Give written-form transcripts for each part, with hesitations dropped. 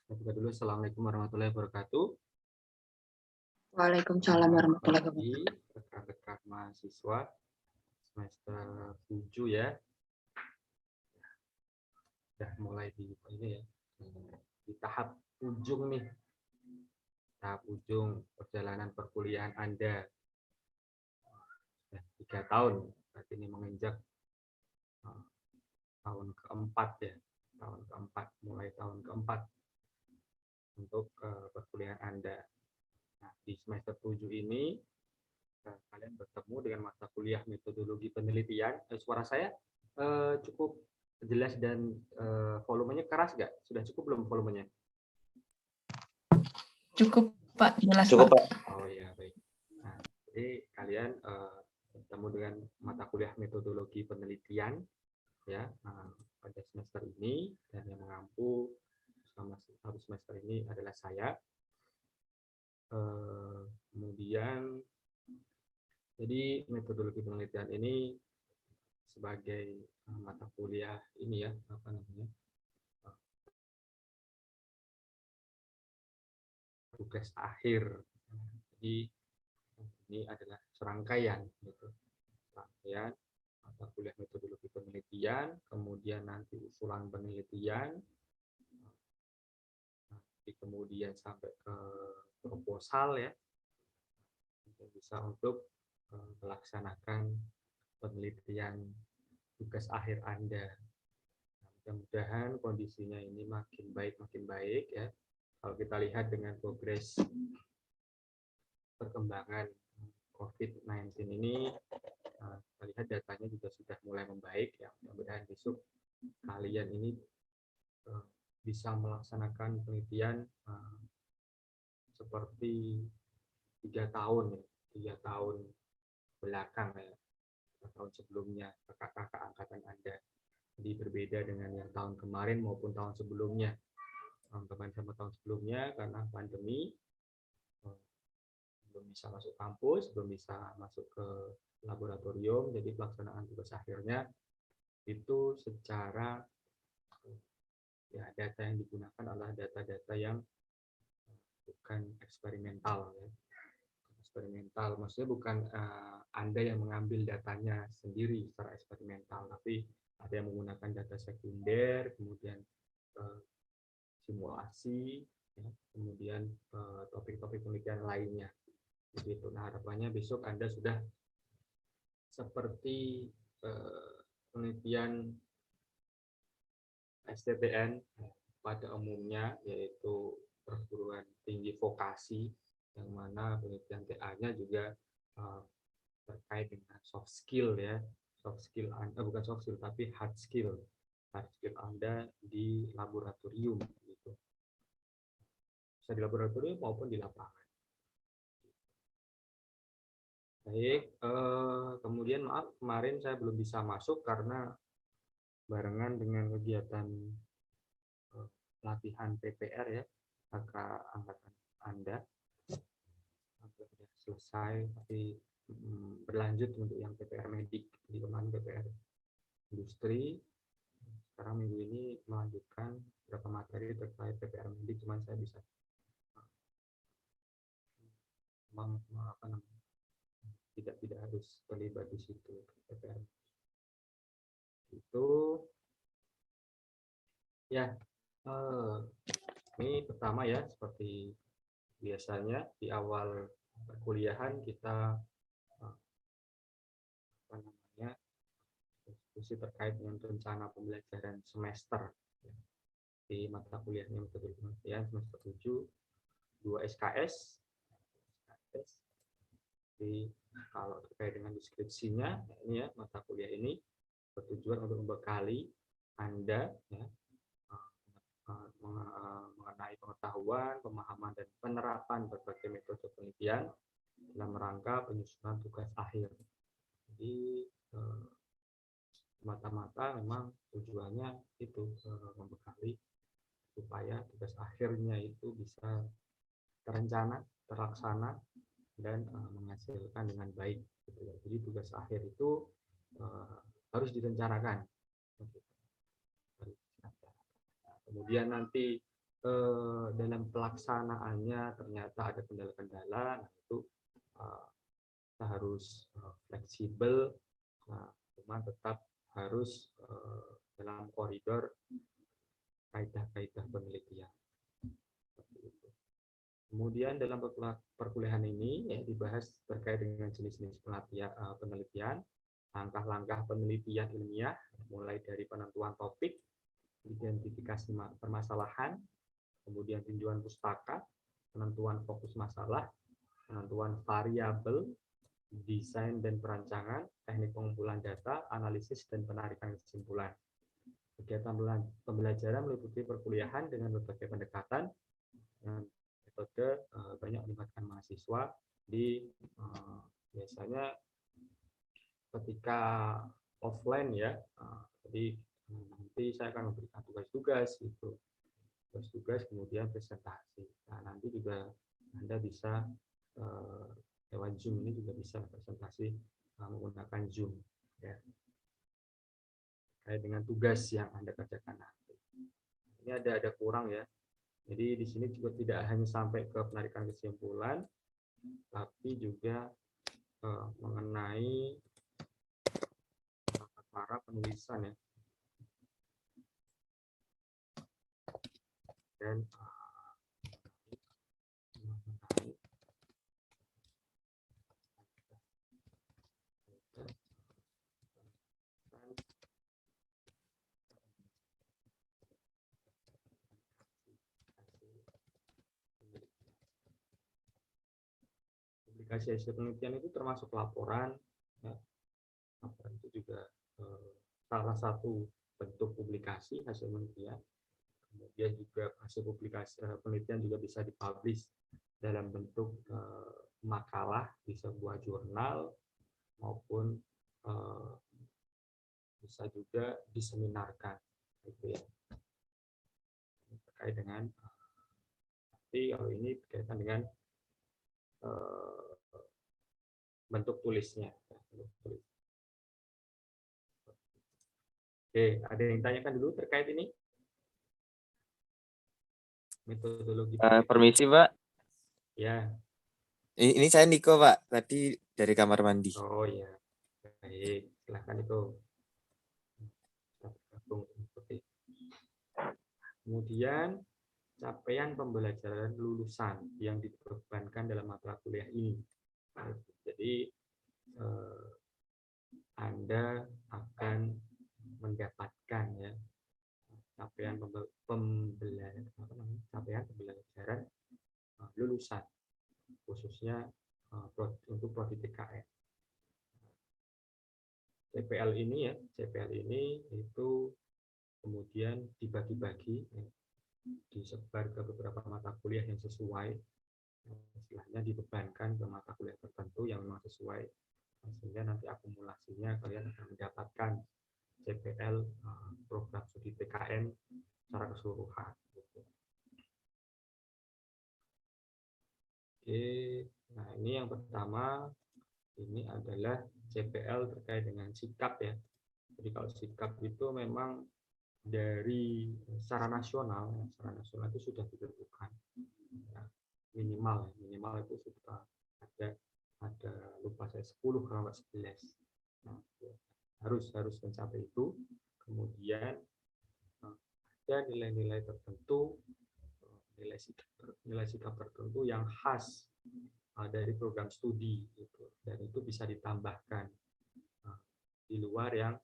Buka dulu. Assalamualaikum warahmatullahi wabarakatuh. Waalaikumsalam warahmatullahi Pagi, wabarakatuh. rekan-rekan mahasiswa semester 7 ya. Udah mulai di ini ya. Di tahap ujung nih. Tahap ujung perjalanan perkuliahan Anda. Sudah 3 tahun. Berarti ini menginjak tahun keempat ya. Tahun keempat, mulai tahun keempat untuk perkuliahan Anda. Nah, di semester 7 ini kalian bertemu dengan mata kuliah metodologi penelitian. Suara saya cukup jelas dan volumenya keras nggak? Sudah cukup belum volumenya? Cukup Pak, jelas Cukup, Pak. Pak. Oh ya, baik. Nah, jadi kalian bertemu dengan mata kuliah metodologi penelitian ya pada semester ini, dan yang mengampu selama satu semester ini adalah saya. Kemudian jadi metodologi penelitian ini sebagai mata kuliah ini ya, apa namanya, tugas akhir. Jadi ini adalah serangkaian gitu. Serangkaian mata kuliah metodologi penelitian, kemudian nanti usulan penelitian, nanti kemudian sampai ke proposal ya, bisa untuk melaksanakan penelitian tugas akhir Anda. Mudah-mudahan kondisinya ini makin baik ya. Kalau kita lihat dengan progres perkembangan COVID-19 ini, kita lihat datanya juga sudah mulai membaik ya. Mudah-mudahan besok kalian ini bisa melaksanakan penelitian seperti 3 tahun ya, 3 tahun belakang ya, 3 tahun sebelumnya kakak-kakak angkatan Anda. Jadi berbeda dengan yang tahun kemarin maupun tahun sebelumnya. Tahun kemarin sama tahun sebelumnya karena pandemi belum bisa masuk kampus, belum bisa masuk ke laboratorium, jadi pelaksanaan tugas akhirnya itu secara ya data yang digunakan adalah data-data yang bukan eksperimental ya. Eksperimental maksudnya bukan Anda yang mengambil datanya sendiri secara eksperimental, tapi ada yang menggunakan data sekunder, kemudian simulasi ya, kemudian topik-topik penelitian lainnya begitu. Nah, harapannya besok Anda sudah seperti penelitian STPN pada umumnya, yaitu perguruan tinggi vokasi, yang mana penelitian TA-nya juga terkait dengan soft skill ya, soft skill Anda, bukan soft skill tapi hard skill Anda di laboratorium gitu. Bisa di laboratorium maupun di lapangan. Baik, kemudian maaf kemarin saya belum bisa masuk karena barengan dengan kegiatan pelatihan PPR ya, kakak angkatan Anda sudah selesai, tapi berlanjut untuk yang PPR medik, di kemarin PPR industri. Sekarang minggu ini melanjutkan beberapa materi terkait PPR medik, cuman saya bisa apa namanya, tidak harus terlibat di situ PPR. Itu ya, ini pertama ya, seperti biasanya di awal perkuliahan kita apa namanya, diskusi terkait dengan rencana pembelajaran semester di mata kuliahnya metodologi penelitian semester 7, 2 SKS. Jadi kalau terkait dengan deskripsinya, ini ya, mata kuliah ini bertujuan untuk membekali Anda ya, mengenai pengetahuan, pemahaman, dan penerapan berbagai metode penelitian dalam rangka penyusunan tugas akhir. Jadi mata-mata memang tujuannya itu membekali supaya tugas akhirnya itu bisa terencana, terlaksana, dan menghasilkan dengan baik. Gitu ya. Jadi tugas akhir itu harus direncanakan. Kemudian nanti dalam pelaksanaannya ternyata ada kendala-kendala, nah itu kita harus fleksibel, nah, cuma tetap harus dalam koridor kaidah-kaidah penelitian. Kemudian dalam perkuliahan ini ya, dibahas terkait dengan jenis-jenis penelitian, langkah-langkah penelitian ilmiah, mulai dari penentuan topik, identifikasi permasalahan, kemudian tinjauan pustaka, penentuan fokus masalah, penentuan variabel, desain dan perancangan, teknik pengumpulan data, analisis dan penarikan kesimpulan. Kegiatan pembelajaran meliputi perkuliahan dengan berbagai pendekatan, metode banyak melibatkan mahasiswa di biasanya ketika offline ya, jadi nanti saya akan memberikan tugas-tugas gitu, tugas-tugas kemudian presentasi. Nah nanti juga Anda bisa lewat Zoom ini juga bisa presentasi menggunakan Zoom ya, terkait dengan tugas yang Anda kerjakan nanti. Ini ada kurang ya. Jadi di sini juga tidak hanya sampai ke penarikan kesimpulan, tapi juga mengenai para penulisan ya. Dan publikasi hasil penelitian itu termasuk laporan, ya. Laporan itu juga salah satu bentuk publikasi hasil penelitian. Kemudian juga hasil publikasi penelitian juga bisa dipublish dalam bentuk makalah di sebuah jurnal maupun bisa juga diseminarkan, gitu ya. Terkait dengan nanti kalau ini berkaitan dengan bentuk tulisnya. Oke, ada yang tanyakan dulu terkait ini? Metodologi. Permisi, Pak. Ya. Ini saya Niko, Pak. Tadi dari kamar mandi. Oh ya. Baik, silahkan itu. Kemudian capaian pembelajaran lulusan yang dibebankan dalam mata kuliah ini. Jadi Anda akan mendapatkan ya capaian pembelajaran lulusan khususnya untuk prodi TKN. CPL ini ya, CPL ini itu kemudian dibagi-bagi, disebar ke beberapa mata kuliah yang sesuai, istilahnya dibebankan ke mata kuliah tertentu yang memang sesuai, sehingga nanti akumulasinya kalian akan mendapatkan CPL program studi TKN secara keseluruhan. Oke, nah ini yang pertama, ini adalah CPL terkait dengan sikap ya. Jadi kalau sikap itu memang dari secara nasional itu sudah ditentukan ya, minimal itu sudah ada lupa saya 10 kalau nggak 11. Nah, harus mencapai itu. Kemudian ada nilai-nilai tertentu, nilai sikap tertentu yang khas dari program studi gitu. Dan itu bisa ditambahkan di luar yang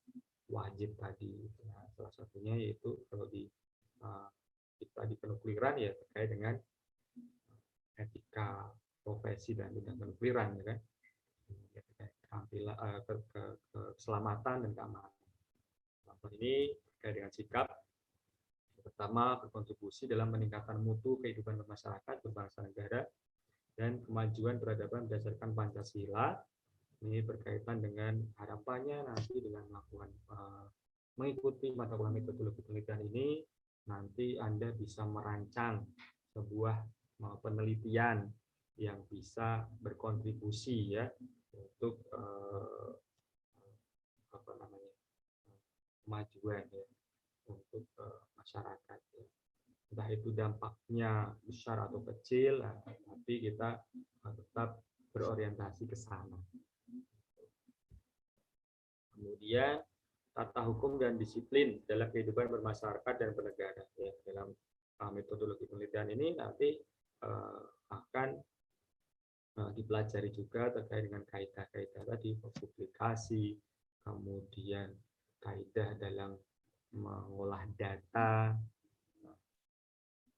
wajib tadi. Nah, salah satunya yaitu kalau kita di penukliran ya terkait dengan etika profesi dan bidang penukliran ya kan, keselamatan dan keamanan. Ini terkait dengan sikap. Pertama, berkontribusi dalam meningkatkan mutu kehidupan bermasyarakat, berbangsa negara, dan kemajuan peradaban berdasarkan Pancasila. Ini berkaitan dengan harapannya nanti dengan melakukan mengikuti mata kuliah metodologi penelitian ini, nanti Anda bisa merancang sebuah penelitian yang bisa berkontribusi ya untuk kemajuan ya untuk masyarakat ya. entah itu dampaknya besar atau kecil, tapi kita tetap berorientasi ke sana. Kemudian tata hukum dan disiplin dalam kehidupan bermasyarakat dan bernegara. Ya, dalam metodologi penelitian ini nanti akan dipelajari juga terkait dengan kaidah-kaidah tadi, publikasi, kemudian kaidah dalam mengolah data,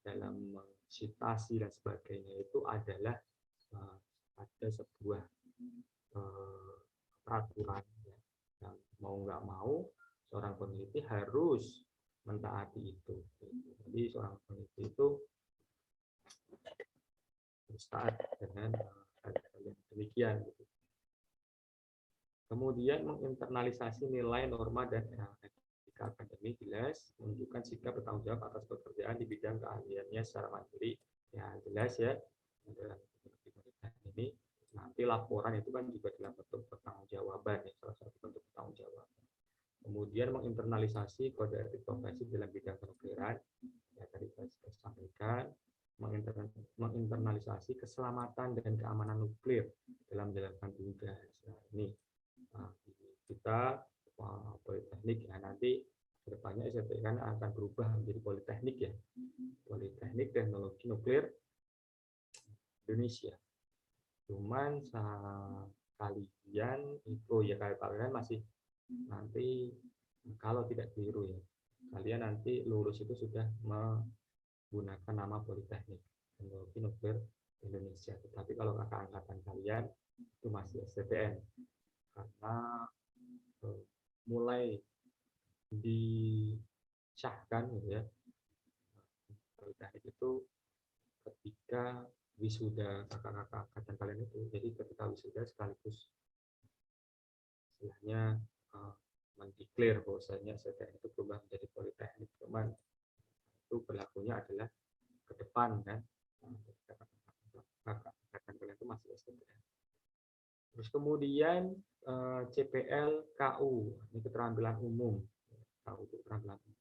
dalam citasi dan sebagainya, itu adalah ada sebuah peraturan ya, yang mau nggak mau seorang peneliti harus mentaati itu. Jadi seorang peneliti itu harus taat dengan hal-hal yang demikian. Kemudian menginternalisasi nilai, norma, dan etika akademik, jelas menunjukkan sikap bertanggung jawab atas pekerjaan di bidang keahliannya secara mandiri. Ya jelas ya, dalam ini nanti laporan itu kan juga dalam bentuk pertanggungjawaban, ya, salah satu bentuk pertanggungjawaban. Kemudian menginternalisasi kode etik profesi dalam bidang penukliran, ya tadi saya sampaikan, menginternalisasi keselamatan dan keamanan nuklir dalam menjalankan tugas. Nah, ini kita politeknik ya, nanti kedepannya STP kan akan berubah menjadi politeknik ya, Politeknik Teknologi Nuklir Indonesia. Cuman kalian itu ya, kalian masih nanti kalau tidak keliru ya, kalian nanti lulus itu sudah menggunakan nama Politeknik Teknologi Nuklir Indonesia. Tetapi kalau kakak angkatan kalian itu masih STPN, karena mulai disahkan gitu ya, Politeknik itu ketika wisuda kakak-kakak angkatan kalian itu, jadi ketika wisuda sekaligus istilahnya mendeklar bahwasanya STM itu berubah menjadi Politeknik. Cuman itu berlakunya adalah ke depan kan, kakak angkatan kalian itu masih STM. Terus kemudian CPL KU, ini keterampilan umum. KU itu keterampilan umum.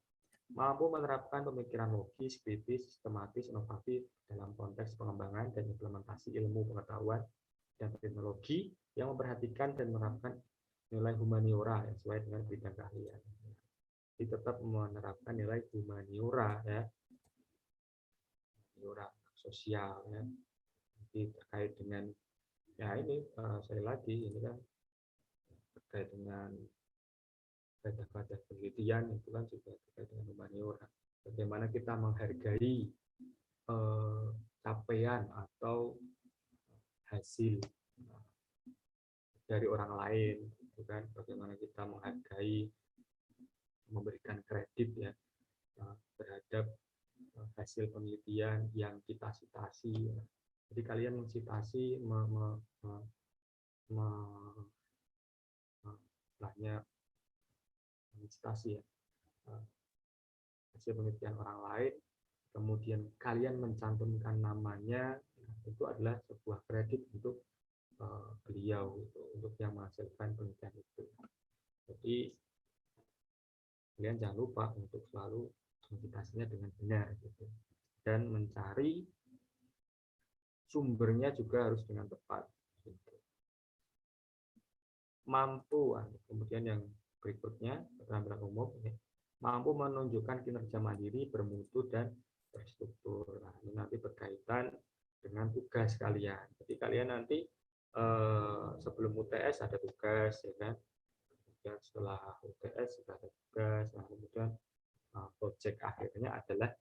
Mampu menerapkan pemikiran logis, kritis, sistematis, inovatif dalam konteks pengembangan dan implementasi ilmu pengetahuan dan teknologi yang memperhatikan dan menerapkan nilai humaniora yang sesuai dengan bidang keahlian. Jadi tetap menerapkan nilai humaniora ya, humaniora sosial ya. Jadi terkait dengan ya ini sekali lagi ini kan terkait dengan kaidah-kaidah penelitian itu kan juga terkait dengan humaniora. Bagaimana kita menghargai capaian atau hasil dari orang lain, itu kan bagaimana kita menghargai, memberikan kredit ya terhadap hasil penelitian yang kita citasi. Jadi kalian mencitasi, mencitasi ya hasil penelitian orang lain, kemudian kalian mencantumkan namanya, itu adalah sebuah kredit untuk beliau, untuk yang menghasilkan penelitian itu. Jadi kalian jangan lupa untuk selalu mencitasinya dengan benar gitu. Dan mencari sumbernya juga harus dengan tepat gitu. Mampu, kemudian yang berikutnya keterampilan umum ya, mampu menunjukkan kinerja mandiri, bermutu, dan terstruktur. Nah, ini nanti berkaitan dengan tugas kalian. Jadi kalian nanti sebelum UTS ada tugas ya kan, kemudian setelah UTS sudah ada tugas, nah, kemudian proyek akhirnya adalah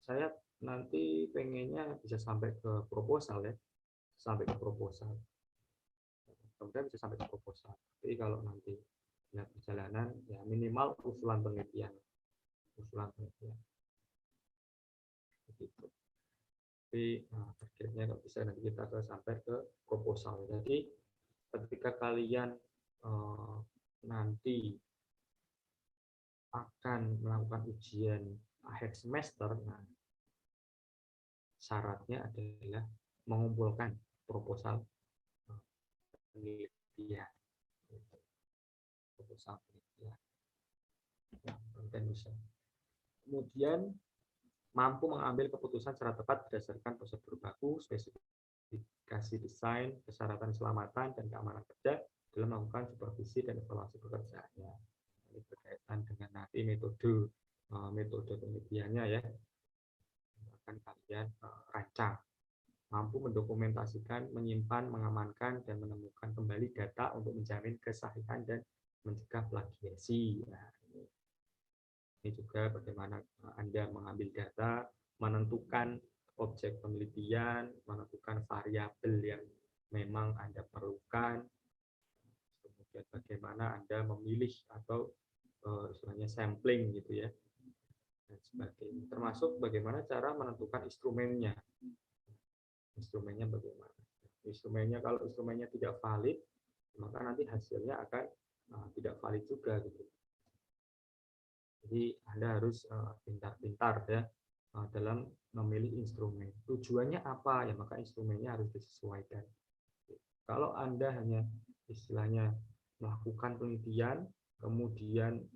saya nanti pengennya bisa sampai ke proposal ya, sampai ke proposal. Kemudian bisa sampai ke proposal. Jadi kalau nanti lihat perjalanan ya minimal usulan penelitian. Begitu. Tapi targetnya kalau bisa nanti kita sampai ke proposal. Jadi ketika kalian nanti akan melakukan ujian akhir semester, nah, syaratnya adalah mengumpulkan proposal penelitian. Proposal penelitian. konten user. Kemudian mampu mengambil keputusan secara tepat berdasarkan prosedur baku, spesifikasi desain, persyaratan keselamatan dan keamanan kerja dalam melakukan supervisi dan evaluasi pekerjaannya. Ini berkaitan dengan nanti metode penelitiannya ya, akan kalian rancang. Mampu mendokumentasikan, menyimpan, mengamankan, dan menemukan kembali data untuk menjamin kesahihan dan mencegah plagiasi. Nah, ini juga bagaimana Anda mengambil data, menentukan objek penelitian, menentukan variabel yang memang Anda perlukan, kemudian bagaimana Anda memilih atau istilahnya sampling gitu ya, dan sebagainya. Termasuk bagaimana cara menentukan instrumennya. Instrumennya bagaimana? Instrumennya, kalau instrumennya tidak valid, maka nanti hasilnya akan tidak valid juga gitu. Jadi Anda harus pintar-pintar ya dalam memilih instrumen. Tujuannya apa ya, maka instrumennya harus disesuaikan. Kalau Anda hanya istilahnya melakukan penelitian, kemudian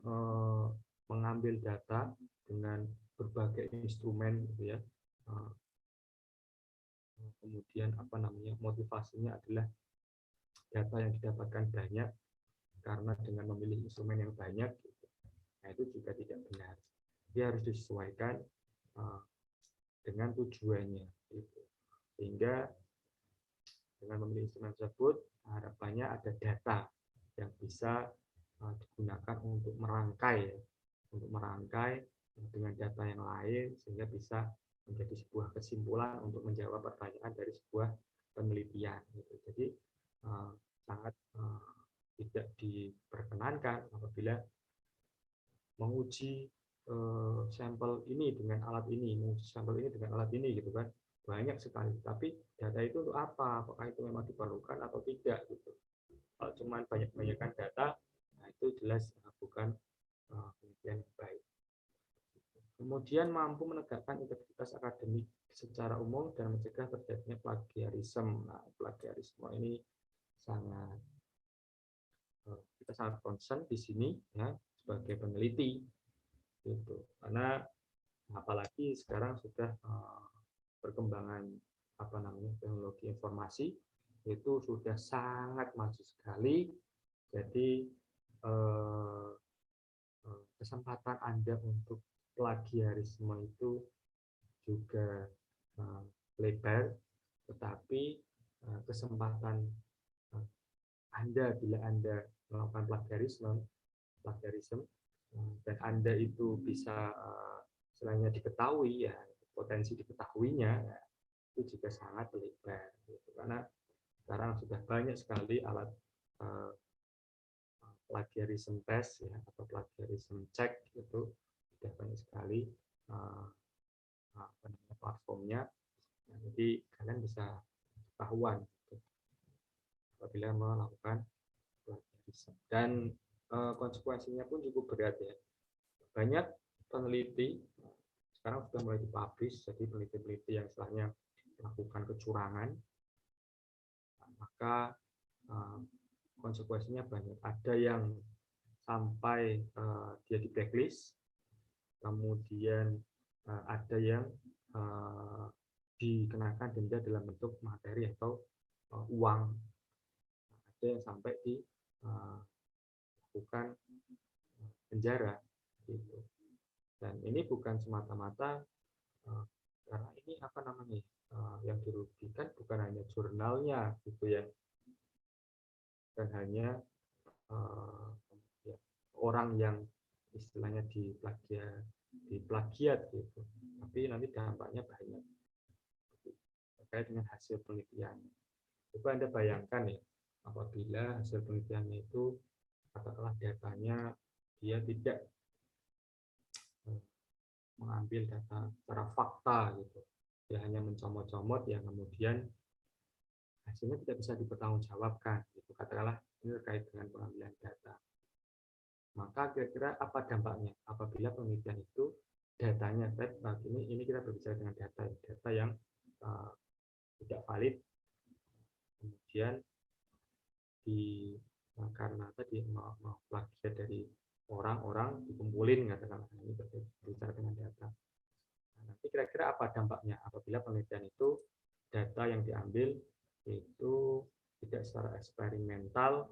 mengambil data dengan berbagai instrumen gitu ya, kemudian motivasinya adalah data yang didapatkan banyak karena dengan memilih instrumen yang banyak gitu. Nah, itu juga tidak benar. Dia harus disesuaikan dengan tujuannya gitu. Sehingga dengan memilih instrumen tersebut harapannya ada data yang bisa digunakan untuk merangkai dengan data yang lain sehingga bisa menjadi sebuah kesimpulan untuk menjawab pertanyaan dari sebuah penelitian. Gitu. Jadi sangat tidak diperkenankan apabila menguji sampel ini dengan alat ini, menguji sampel ini dengan alat ini, gitu kan, banyak sekali. Tapi data itu untuk apa? Apakah itu memang diperlukan atau tidak? Gitu. Kalau cuma banyak-banyakkan data, nah itu jelas bukan penelitian yang baik. Kemudian mampu menegakkan integritas akademik secara umum dan mencegah terjadinya plagiarisme. Nah, plagiarisme ini kita sangat concern di sini ya sebagai peneliti, gitu. Karena apalagi sekarang sudah perkembangan teknologi informasi itu sudah sangat maju sekali. Jadi kesempatan Anda untuk plagiarisme itu juga lebar, tetapi kesempatan Anda bila Anda melakukan plagiarisme dan Anda itu bisa selainnya diketahui ya, potensi diketahuinya ya, itu juga sangat lebar gitu. Karena sekarang sudah banyak sekali alat plagiarism test ya, atau plagiarism check, itu sudah banyak sekali platformnya. Nah, jadi kalian bisa ketahuan gitu, apabila melakukan plagiarism. Dan konsekuensinya pun cukup berat ya. Banyak peneliti sekarang sudah mulai dipublish, jadi peneliti-peneliti yang istilahnya melakukan kecurangan, maka konsekuensinya banyak. Ada yang sampai dia di blacklist, kemudian ada yang dikenakan denda dalam bentuk materi atau uang, ada yang sampai dilakukan penjara gitu. Dan ini bukan semata-mata karena ini yang dirugikan bukan hanya jurnalnya gitu ya, dan hanya orang yang istilahnya diplagiat gitu, tapi nanti dampaknya banyak terkait dengan hasil penelitian. Coba Anda bayangkan ya, apabila hasil penelitiannya itu katakanlah datanya dia tidak mengambil data secara fakta gitu, dia hanya mencomot-comot yang kemudian hasilnya tidak bisa dipertanggungjawabkan gitu, katakanlah ini terkait dengan pengambilan data. Maka kira-kira apa dampaknya apabila penelitian itu datanya ini kita berbicara dengan data yang tidak valid, kemudian karena tadi mau plagiat dari orang-orang dikumpulin, katakanlah ini berbicara dengan data. Nah, nanti kira-kira apa dampaknya apabila penelitian itu data yang diambil itu tidak secara eksperimental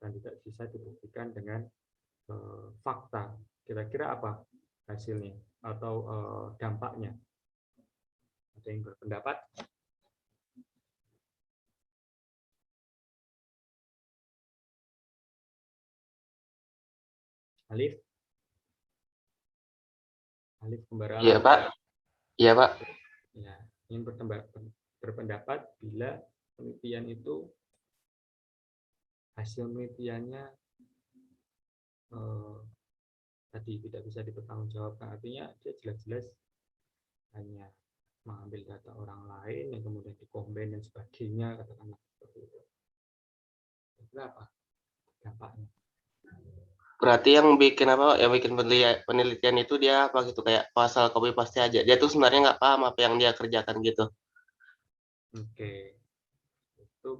dan tidak bisa dibuktikan dengan fakta. Kira-kira apa hasilnya atau dampaknya? Ada yang berpendapat? Alif? Alif Kembara Iya, Alam? Pak. Iya, Pak. Ya, ingin berpendapat bila penelitian itu hasil penelitiannya tadi tidak bisa dipertanggungjawabkan, artinya dia jelas-jelas hanya mengambil data orang lain yang kemudian dikombin dan sebagainya, katakanlah seperti itu. Itu apa dampaknya? Berarti yang bikin apa? Yang bikin penelitian itu dia apa gitu kayak pasal copy paste aja. Dia tuh sebenarnya nggak paham apa yang dia kerjakan gitu. Oke, itu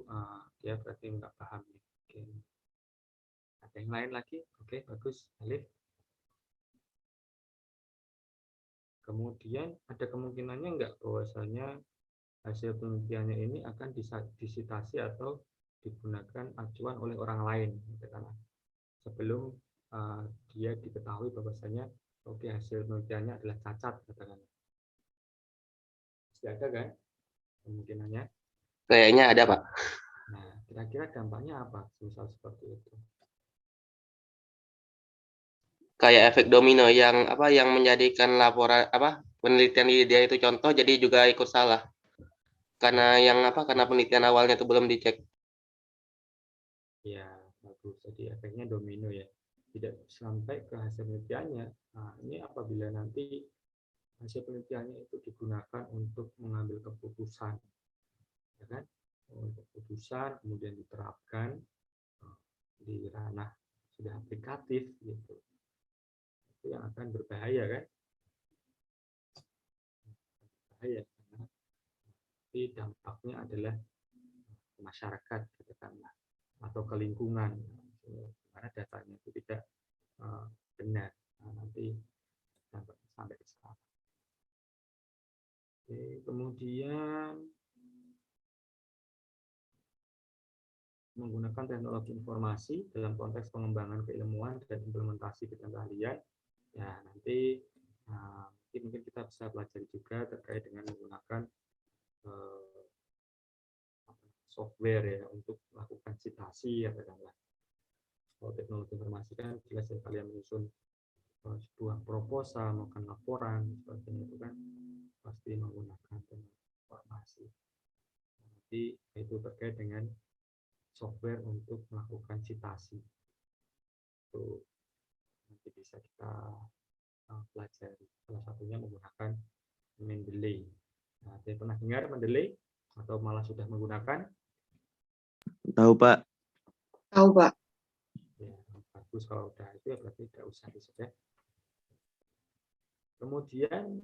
dia berarti nggak paham. Oke. Ada yang lain lagi? Oke, bagus, Alif. Kemudian ada kemungkinannya nggak bahwasanya hasil penelitiannya ini akan disitasi atau digunakan acuan oleh orang lain, katakanlah sebelum dia diketahui bahwasanya oke hasil penelitiannya adalah cacat, katakanlah. Pasti ada kan kemungkinannya? Kayaknya ada, Pak. Nah, kira-kira dampaknya apa misal seperti itu? Kayak efek domino yang apa yang menjadikan laporan apa penelitian dia itu contoh jadi juga ikut salah. Karena yang apa karena penelitian awalnya itu belum dicek. Ya, bagus. Jadi efeknya domino ya. Tidak sampai ke hasil penelitiannya. Nah, ini apabila nanti hasil penelitiannya itu digunakan untuk mengambil keputusan, ya kan? Keputusan kemudian diterapkan di ranah sudah aplikatif gitu. Itu yang akan berbahaya kan? Bahaya karena nanti dampaknya adalah ke masyarakat katakanlah atau ke lingkungan karena datanya itu tidak benar. Nah, nanti sampai ke sana. Oke, kemudian menggunakan teknologi informasi dalam konteks pengembangan keilmuan dan implementasi bidang keahlian. Ya, nanti mungkin kita bisa pelajari juga terkait dengan menggunakan software ya untuk melakukan citasi ya katakanlah. Kalau teknologi informasi kan jelas ya kalian menyusun sebuah proposal, melakukan laporan, sebagainya itu kan pasti menggunakan teknologi informasi. Nanti itu terkait dengan software untuk melakukan citasi. Itu nanti bisa kita pelajari. Salah satunya menggunakan Mendeley. Nah, saya pernah dengar Mendeley atau malah sudah menggunakan? Tahu, Pak. Tahu, Pak. Ya, bagus kalau udah itu ya berarti tidak usah disebut. Kemudian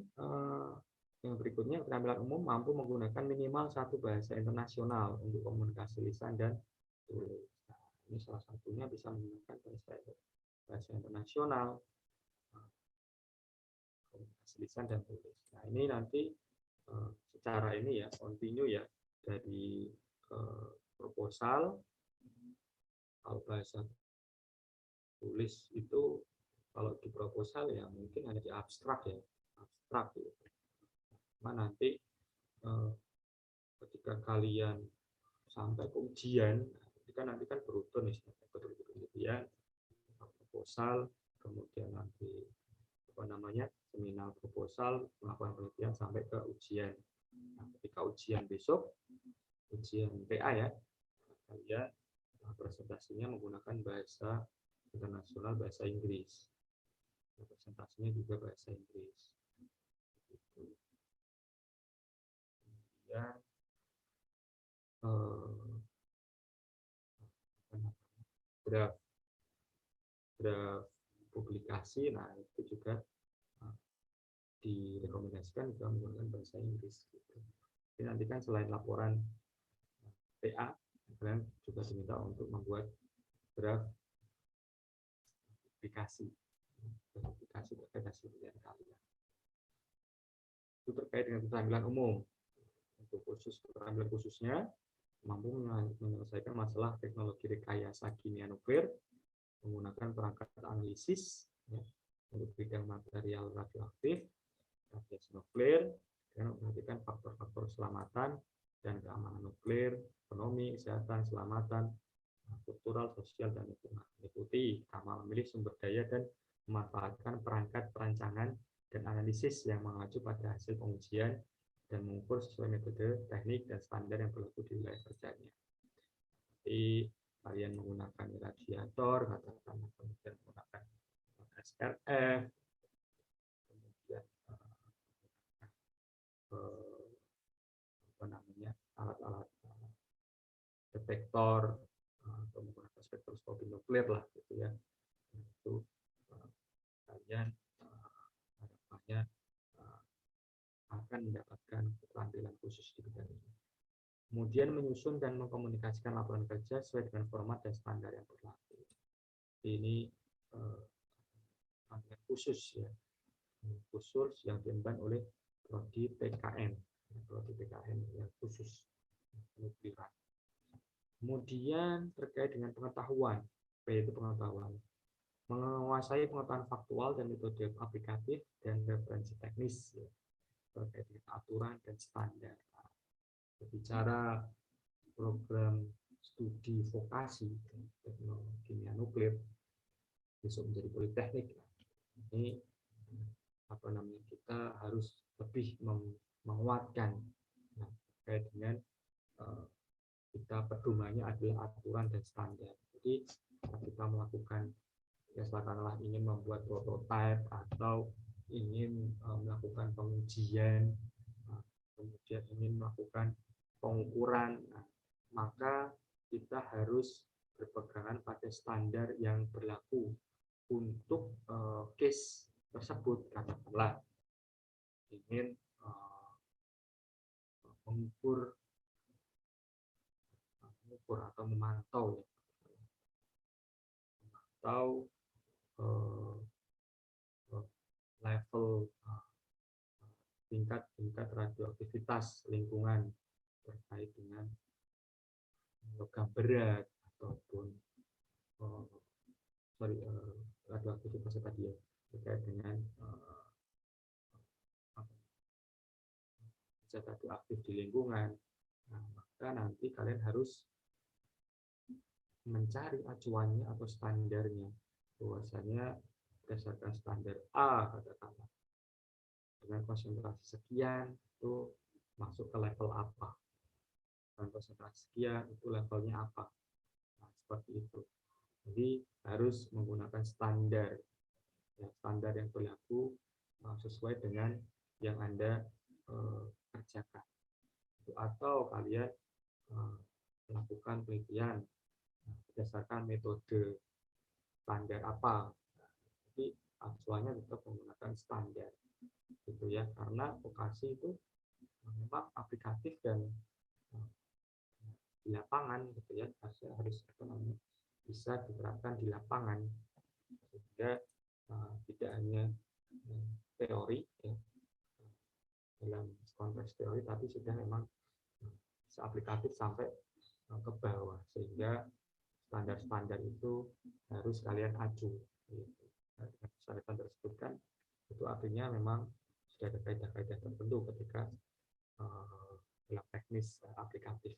yang berikutnya keterampilan umum mampu menggunakan minimal satu bahasa internasional untuk komunikasi lisan dan tulis. Nah, ini salah satunya bisa menggunakan bahasa internasional, komunikasi lisan dan tulis. Nah, ini nanti secara ini ya kontinu ya dari proposal. Kalau bahasa tulis itu kalau di proposal ya mungkin hanya di abstrak ya, abstrak gitu. Nah, nanti ketika kalian sampai ke ujian, nanti kan beruntun nih, penelitian, proposal, kemudian nanti apa namanya seminar proposal, melakukan penelitian sampai ke ujian. Nah, ketika ujian besok, ujian PA ya, kalian presentasinya menggunakan bahasa internasional, bahasa Inggris. Presentasinya juga bahasa Inggris. Kemudian draft publikasi, nah itu juga direkomendasikan juga menggunakan bahasa Inggris. Gitu. Jadi nanti kan selain laporan PA, kalian juga diminta untuk membuat draft verifikasi terkait hasil penelitian kalian. Itu terkait dengan keterampilan umum. Untuk keterampilan khususnya mampu menyelesaikan masalah teknologi rekayasa kimia nuklir menggunakan perangkat analisis ya, untuk bidang material radioaktif, radiasi nuklir, dan memperhatikan faktor-faktor keselamatan dan keamanan nuklir, ekonomi, kesehatan, keselamatan, kultural, sosial, dan lingkungan. Meliputi sama memilih sumber daya dan memanfaatkan perangkat perancangan dan analisis yang mengacu pada hasil pengujian dan mengukur sesuai metode, teknik, dan standar yang berlaku di wilayah kerjanya. Jadi kalian menggunakan radiator, katakanlah kemudian menggunakan SRF, kemudian alat-alat detektor atau menggunakan spektroskopi nuklir lah gitu ya. Itu kalian harapannya akan mendapatkan keterampilan khusus di bidang ini. Kemudian menyusun dan mengkomunikasikan laporan kerja sesuai dengan format dan standar yang berlaku. Ini khusus ya, khusus yang diemban oleh prodi PKN, yang khusus penukliran. Kemudian terkait dengan pengetahuan, yaitu pengetahuan menguasai pengetahuan faktual dan metode aplikatif dan referensi teknis ya, terkait dengan aturan dan standar. Berbicara program studi vokasi teknologi kimia nuklir besok menjadi politeknik, ini kita harus lebih menguatkan terkait dengan kita pedomannya adalah aturan dan standar. Jadi kita melakukan ya katakanlah ingin membuat prototipe atau ingin melakukan pengujian, kemudian ingin melakukan pengukuran, maka kita harus berpegangan pada standar yang berlaku untuk case tersebut. Katakanlah ingin mengukur atau memantau level tingkat radioaktivitas lingkungan terkait dengan logam berat ataupun radioaktivitas tadi ya, terkait dengan zat radioaktif di lingkungan. Nah, maka nanti kalian harus mencari acuannya atau standarnya, bahwasanya berdasarkan standar A katakanlah dengan konsentrasi sekian itu masuk ke level apa, dan konsentrasi sekian itu levelnya apa. Nah, seperti itu. Jadi harus menggunakan standar ya, standar yang berlaku sesuai dengan yang Anda kerjakan. Atau kalian melakukan penelitian berdasarkan metode standar apa. Jadi acuannya tetap menggunakan standar gitu ya, karena vokasi itu memang aplikatif dan di lapangan gitu ya, harus bisa diterapkan di lapangan sehingga tidak hanya teori ya, dalam konteks teori, tapi sudah memang bisa aplikatif sampai ke bawah, sehingga standar-standar itu harus kalian acu. Standar tersebut kan itu artinya memang sudah ada kaidah-kaidah tertentu ketika dalam teknis aplikatif.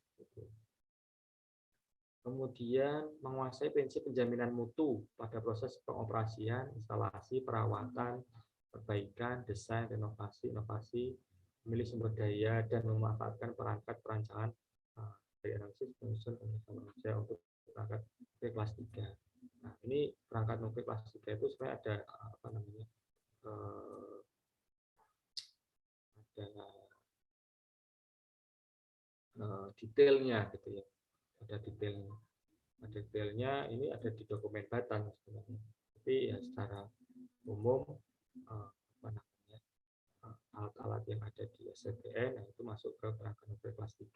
Kemudian menguasai prinsip penjaminan mutu pada proses pengoperasian, instalasi, perawatan, perbaikan, desain, renovasi, inovasi, memilih sumber daya, dan memanfaatkan perangkat perancangan dari analisis penyusun manusia untuk perangkat nuklir kelas 3. Nah, ini perangkat nuklir kelas 3 itu sebenarnya ada detailnya gitu ya. Ada detailnya ini ada di dokumen Batan sebenarnya. Tapi ya secara umum alat-alat yang ada di SCBN itu masuk ke perangkat nuklir kelas 3.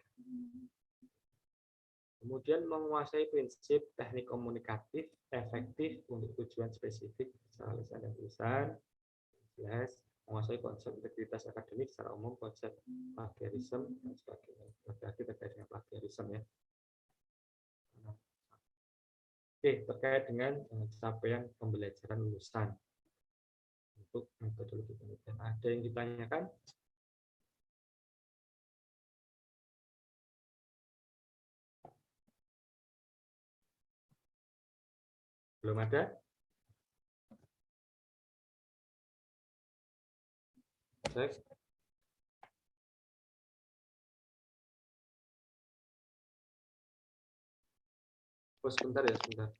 Kemudian menguasai prinsip teknik komunikatif efektif untuk tujuan spesifik secara lisan dan tulisan. Jelas, menguasai konsep integritas akademik secara umum, konsep plagiarisme dan sebagainya. Berarti terkait dengan plagiarisme ya. Oke, terkait dengan capaian pembelajaran lulusan untuk metodologi penelitian. Ada yang ditanyakan? Belum ada? Cek. Oh, sebentar ya, sebentar.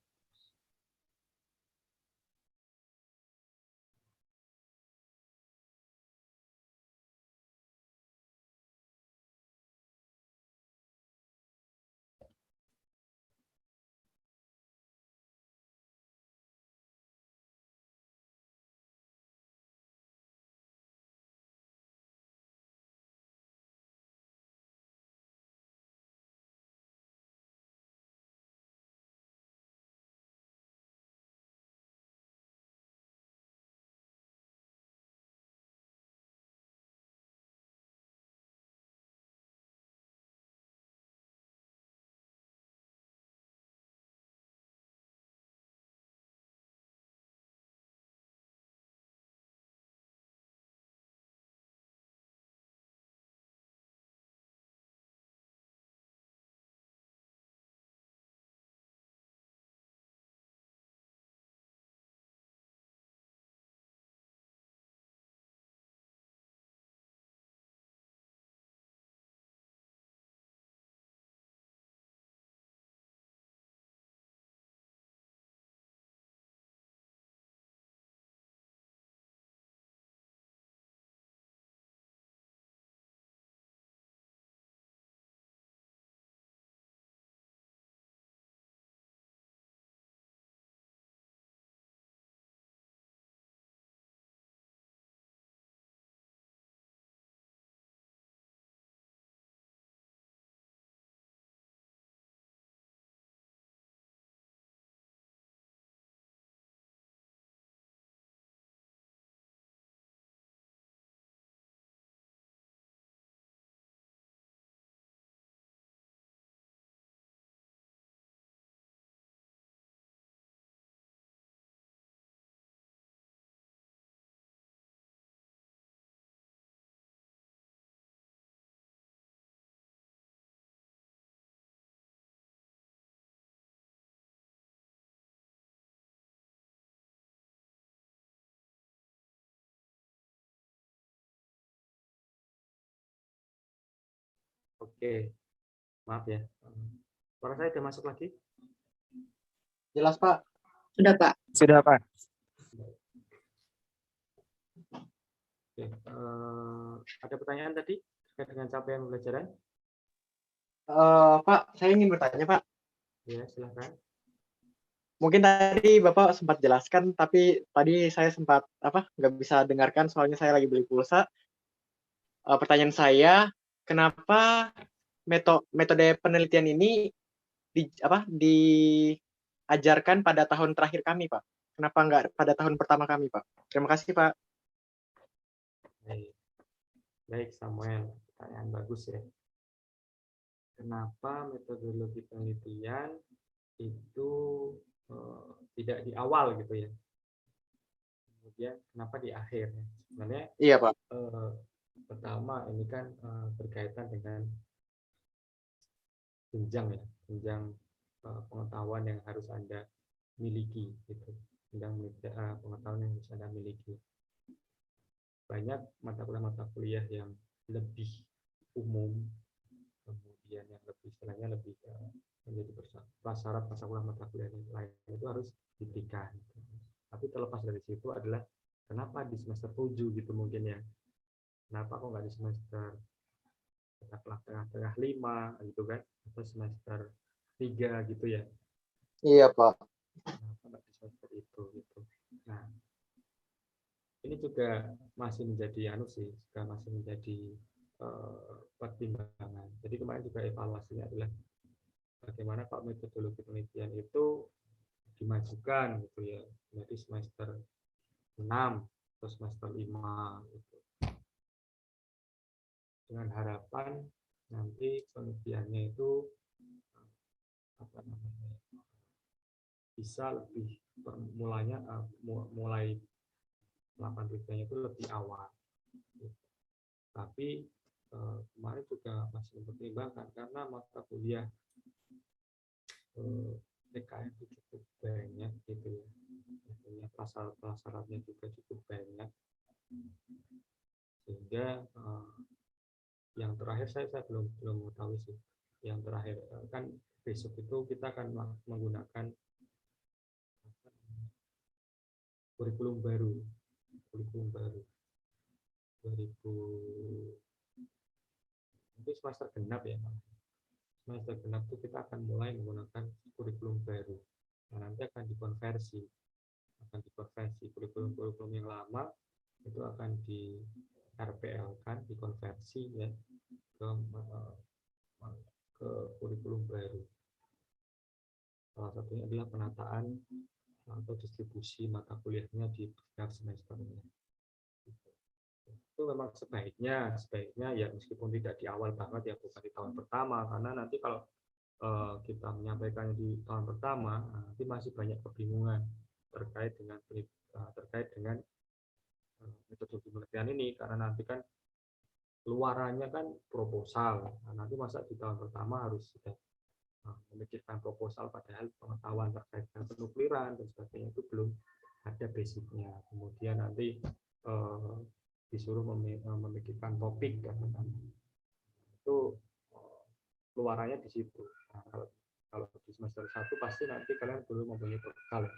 Oke, maaf ya. Suara saya sudah masuk lagi? Jelas, Pak. Sudah, Pak. Sudah, Pak. Oke, ada pertanyaan tadi terkait dengan capaian pembelajaran? Pak, saya ingin bertanya, Pak. Ya, silakan. Mungkin tadi Bapak sempat jelaskan, tapi tadi saya sempat nggak bisa dengarkan soalnya saya lagi beli pulsa. Pertanyaan saya, kenapa metode penelitian ini diajarkan pada tahun terakhir kami, Pak? Kenapa nggak pada tahun pertama kami, Pak? Terima kasih, Pak. Baik. Baik, Samuel. Pertanyaan bagus ya. Kenapa metodologi penelitian itu tidak di awal gitu ya? Kemudian kenapa di akhir? Sebenarnya Iya, Pak. pertama ini kan berkaitan dengan jenjang ya, jenjang pengetahuan yang harus Anda miliki gitu. Jenjang pengetahuan yang harus Anda miliki. Banyak mata kuliah yang lebih umum, kemudian yang lebih istilahnya lebih menjadi prasyarat mata kuliah yang lain itu harus diberikan. Tapi terlepas dari situ adalah kenapa di semester 7 gitu mungkin ya. Kenapa kok nggak di semester tengah-tengah 5 gitu kan, atau semester 3 gitu ya. Iya, Pak. Kenapa nggak di semester itu gitu. Nah, ini juga masih menjadi juga masih menjadi pertimbangan. Jadi kemarin juga evaluasinya adalah bagaimana kalau metodologi penelitian itu dimajukan gitu ya, jadi semester 6 atau semester 5 gitu. Dengan harapan nanti penelitiannya itu apa namanya, bisa lebih mulai melakukan penelitiannya itu lebih awal. Tapi kemarin juga masih mempertimbangkan karena mata kuliah PKN itu cukup banyak gitu ya, artinya prasyaratnya juga cukup banyak, sehingga yang terakhir saya belum mengetahui sih. Yang terakhir kan besok itu kita akan menggunakan kurikulum baru 2000 mungkin semester genap ya, semester genap itu kita akan mulai menggunakan kurikulum baru. Nah, nanti akan dikonversi kurikulum yang lama itu akan di RPL kan, dikonversi ya ke kurikulum baru. Salah satunya adalah penataan atau distribusi mata kuliahnya di setiap semesternya. Itu memang sebaiknya ya, meskipun tidak di awal banget ya, bukan di tahun pertama, karena nanti kalau kita menyampaikannya di tahun pertama, nanti masih banyak kebingungan terkait dengan metode penelitian ini, karena nanti kan keluarannya kan proposal. Nah, nanti masa di tahun pertama harus sudah memikirkan proposal, padahal pengetahuan terkait dengan penukliran dan sebagainya itu belum ada basicnya. Kemudian nanti disuruh memikirkan topik, kan itu keluarannya di situ. Nah, kalau di semester 1 pasti nanti kalian perlu mempunyai bekal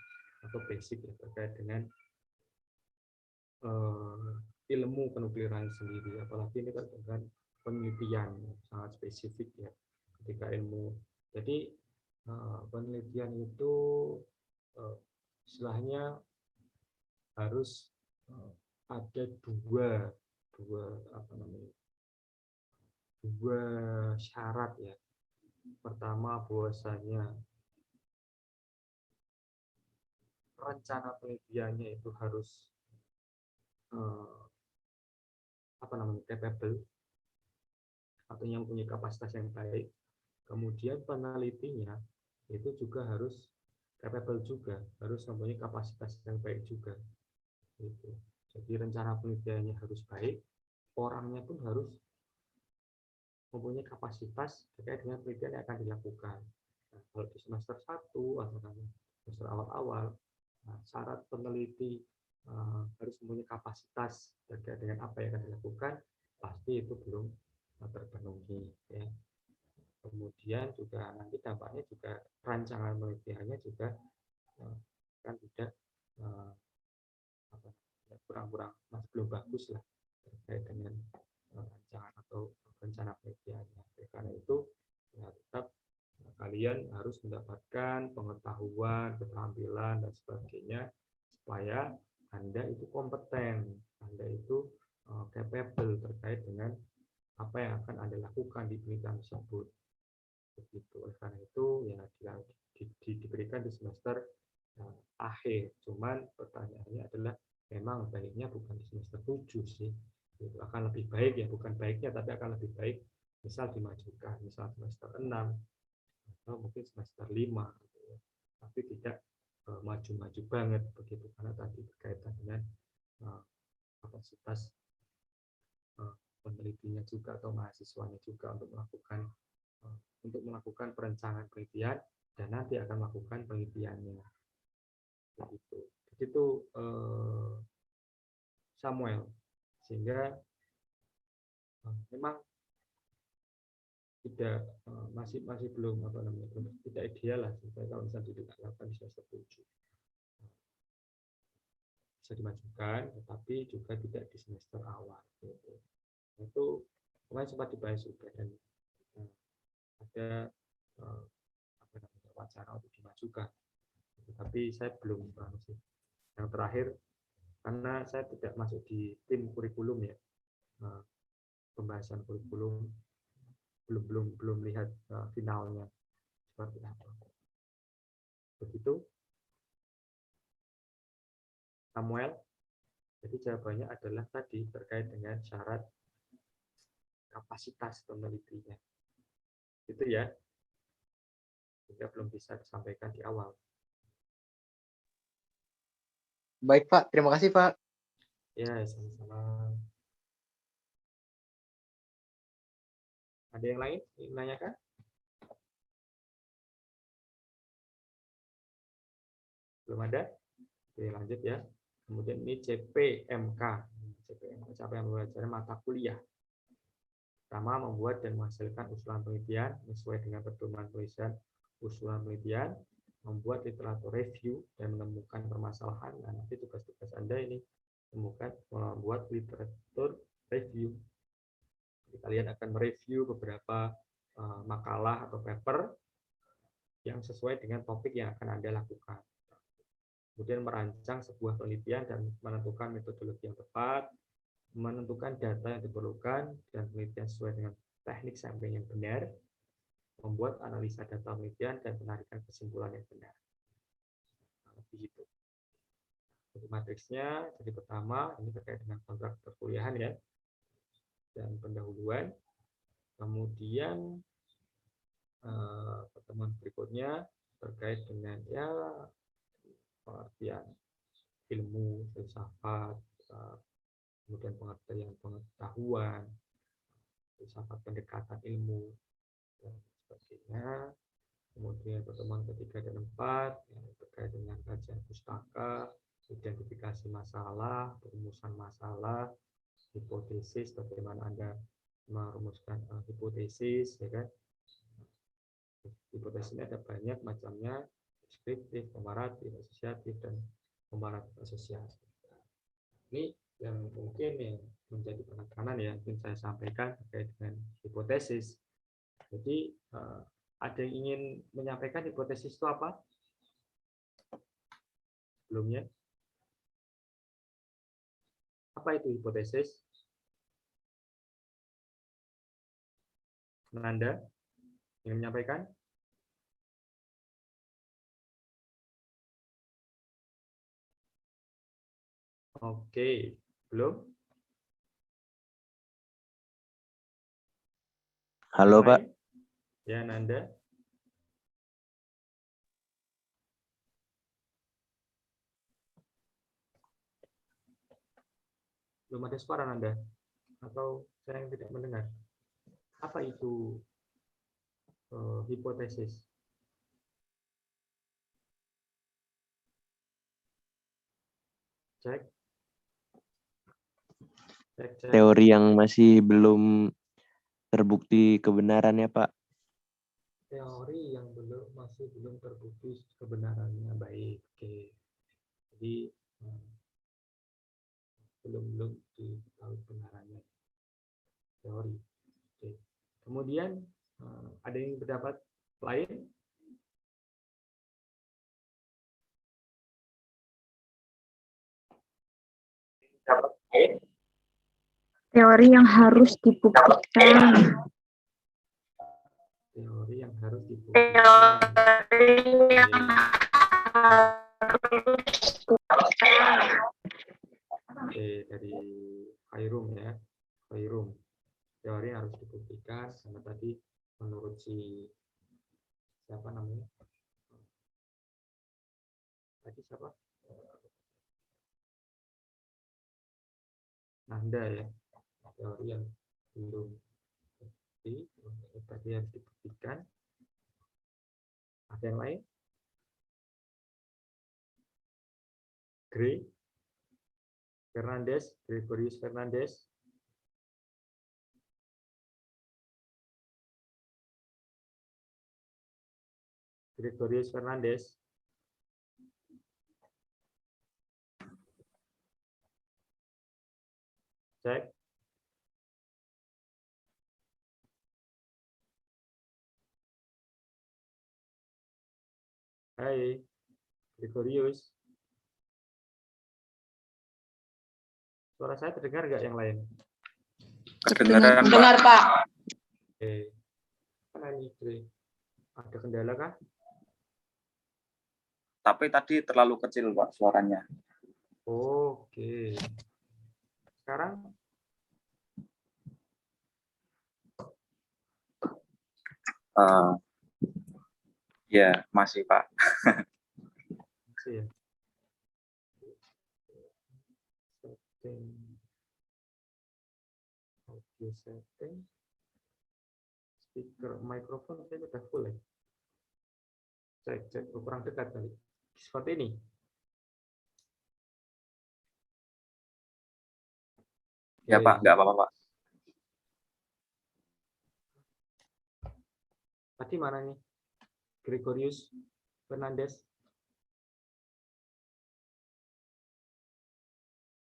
atau basic ya, terkait dengan ilmu penukliran sendiri, apalagi ini kan dengan penelitian sangat spesifik ya, ketika ilmu. Jadi penelitian itu istilahnya harus ada dua syarat ya. Pertama, bahwasanya rencana penelitiannya itu harus capable, artinya mempunyai kapasitas yang baik. Kemudian penelitinya itu juga harus capable juga, harus mempunyai kapasitas yang baik juga. Gitu. Jadi rencana penelitiannya harus baik, orangnya pun harus mempunyai kapasitas terkait dengan penelitian yang akan dilakukan. Nah, kalau di semester 1 atau semester awal-awal, syarat peneliti harus mempunyai kapasitas terkait dengan apa yang akan dilakukan, pasti itu belum terpenuhi ya. Kemudian juga nanti dampaknya juga rancangan penelitiannya juga kan tidak kurang masih belum bagus lah terkait dengan rancangan atau rencana penelitiannya. Karena itu ya, tetap kalian harus mendapatkan pengetahuan, keterampilan dan sebagainya supaya Anda itu kompeten, Anda itu capable terkait dengan apa yang akan Anda lakukan di penelitian tersebut. Begitu. Oleh karena itu ya diberikan di semester akhir. Cuman pertanyaannya adalah memang baiknya bukan di semester 7 sih. Itu akan lebih baik ya, bukan baiknya tapi akan lebih baik misal dimajukan, misal semester 6 atau mungkin semester 5 gitu ya. Tapi tidak maju-maju banget begitu, karena tadi berkaitan dengan kapasitas penelitinya juga atau mahasiswanya juga untuk melakukan perencanaan penelitian dan nanti akan melakukan penelitiannya. Begitu Samuel, sehingga memang tidak masih belum tidak ideal lah kalau misalnya dilakukan di semester 7. Bisa dimajukan, tetapi juga tidak di semester awal. Itu kemarin sempat dibahas juga dan ada wacana untuk dimajukan, tapi saya belum sih. Yang terakhir, karena saya tidak masuk di tim kurikulum ya, pembahasan kurikulum belum lihat finalnya seperti apa. Begitu, Samuel. Jadi jawabannya adalah tadi terkait dengan syarat kapasitas penelitinya. Itu ya. Juga belum bisa disampaikan di awal. Baik, Pak. Terima kasih, Pak. Ya, sama-sama. Ada yang lain ingin menanyakan? Belum ada? Oke, lanjut ya. Kemudian ini CPMK. CPMK, capaian pembelajaran mata kuliah. Pertama, membuat dan menghasilkan usulan penelitian sesuai dengan pedoman tulisan usulan penelitian, membuat literatur review dan menemukan permasalahan. Nah, nanti tugas-tugas Anda ini membuat literatur review. Jadi, kalian akan mereview beberapa makalah atau paper yang sesuai dengan topik yang akan Anda lakukan. Kemudian merancang sebuah penelitian dan menentukan metodologi yang tepat, menentukan data yang diperlukan dan penelitian sesuai dengan teknik sampling yang benar, membuat analisa data penelitian dan menarikan kesimpulan yang benar. Nah, begitu. Jadi matriksnya, jadi pertama ini terkait dengan kontrak perkuliahan ya, dan pendahuluan. Kemudian pertemuan berikutnya terkait dengan ya pengertian ilmu, filsafat, kemudian pengertian pengetahuan, filsafat pendekatan ilmu, dan sebagainya. Kemudian pertemuan ketiga dan keempat yang terkait dengan kajian pustaka, identifikasi masalah, perumusan masalah, hipotesis, bagaimana Anda merumuskan hipotesis, ya kan? Hipotesis ini ada banyak macamnya, deskriptif, komparatif, asosiatif, dan komparatif asosiatif. Ini yang mungkin yang menjadi penekanan ya, mungkin saya sampaikan terkait dengan hipotesis. Jadi ada yang ingin menyampaikan hipotesis itu apa? Sebelumnya, apa itu hipotesis? Anda ingin menyampaikan? Oke, belum? Halo, Yang Pak. lain? Ya, Nanda. Belum ada suara Nanda? Atau saya yang tidak mendengar? Apa itu hipotesis? Cek. Cek, cek. Teori yang masih belum terbukti kebenarannya, Pak. Teori yang masih belum terbukti kebenarannya. Baik, oke. Jadi belum diketahui kebenarannya. Teori. Oke. Kemudian ada yang berpendapat lain? Teori yang harus dibuktikan. Teori yang harus dibuktikan. Oke, dari Khairum ya. Khairum. Teori yang harus dibuktikan karena tadi menurut siapa namanya? Tadi siapa? Nanda ya. Teori yang belum tadi harus dibuktikan. Ada yang lain? Gregorius Fernandes. Gregorius Fernandes. Cek. Hai, Gregorius. Suara saya terdengar nggak yang lain? Terdengar, Pak. Oke. Mana ini, Gre? Ada kendala kah? Tapi tadi terlalu kecil Pak suaranya. Oke. Sekarang Ya, masih Pak. masih ya. Setting. Audio setting. Speaker, mikrofon saya sudah full ya. Cek, kurang dekat kali. Seperti ini. Ya Oke. Pak, nggak apa-apa Pak. Tadi mana nih? Gregorius Fernandes.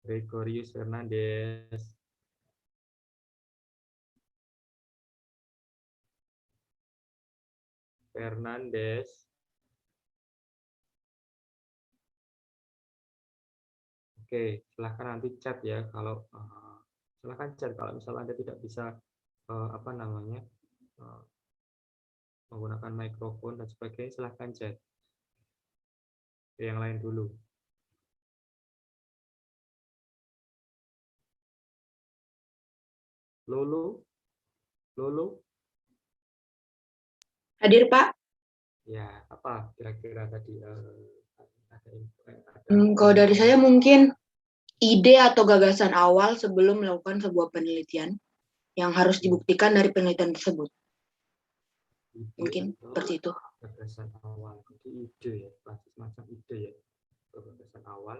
Gregorius Fernandes. Oke, silahkan nanti chat ya kalau silahkan chat kalau misalnya Anda tidak bisa apa namanya menggunakan mikrofon dan sebagainya, silahkan chat. Yang lain dulu. Lolo, Hadir, Pak. ya apa kira-kira tadi ada Kalau dari saya mungkin ide atau gagasan awal sebelum melakukan sebuah penelitian yang harus dibuktikan dari penelitian tersebut. Mungkin seperti itu. Gagasan awal, jadi ide ya, semacam ide ya, gagasan awal,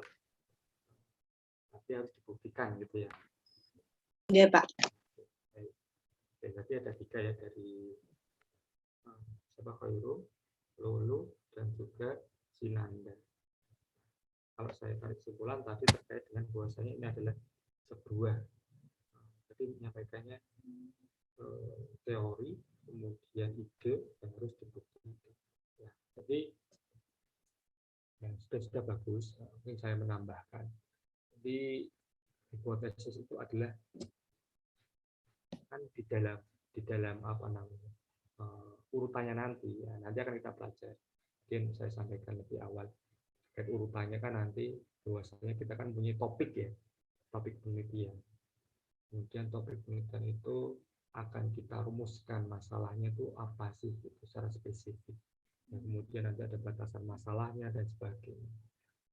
tapi harus dibuktikan gitu ya. Iya, Pak. Oke, berarti ada 3 ya dari siapa Khairu, Lulu, dan juga Sinanda. Kalau saya tarik kesimpulan tadi terkait dengan bahwasanya ini adalah sebuah, jadi menyampaikannya teori, kemudian ide, dan harus dibuktikan. Ya, jadi ya, sudah bagus. Mungkin saya menambahkan. Jadi hipotesis itu adalah kan di dalam apa namanya urutannya nanti ya, nanti akan kita pelajari. Mungkin saya sampaikan lebih awal terkait urutannya kan nanti bahwasanya kita kan punya topik ya, topik penelitian. Kemudian topik penelitian itu akan kita rumuskan masalahnya itu apa sih itu secara spesifik. Dan kemudian nanti ada batasan masalahnya dan sebagainya.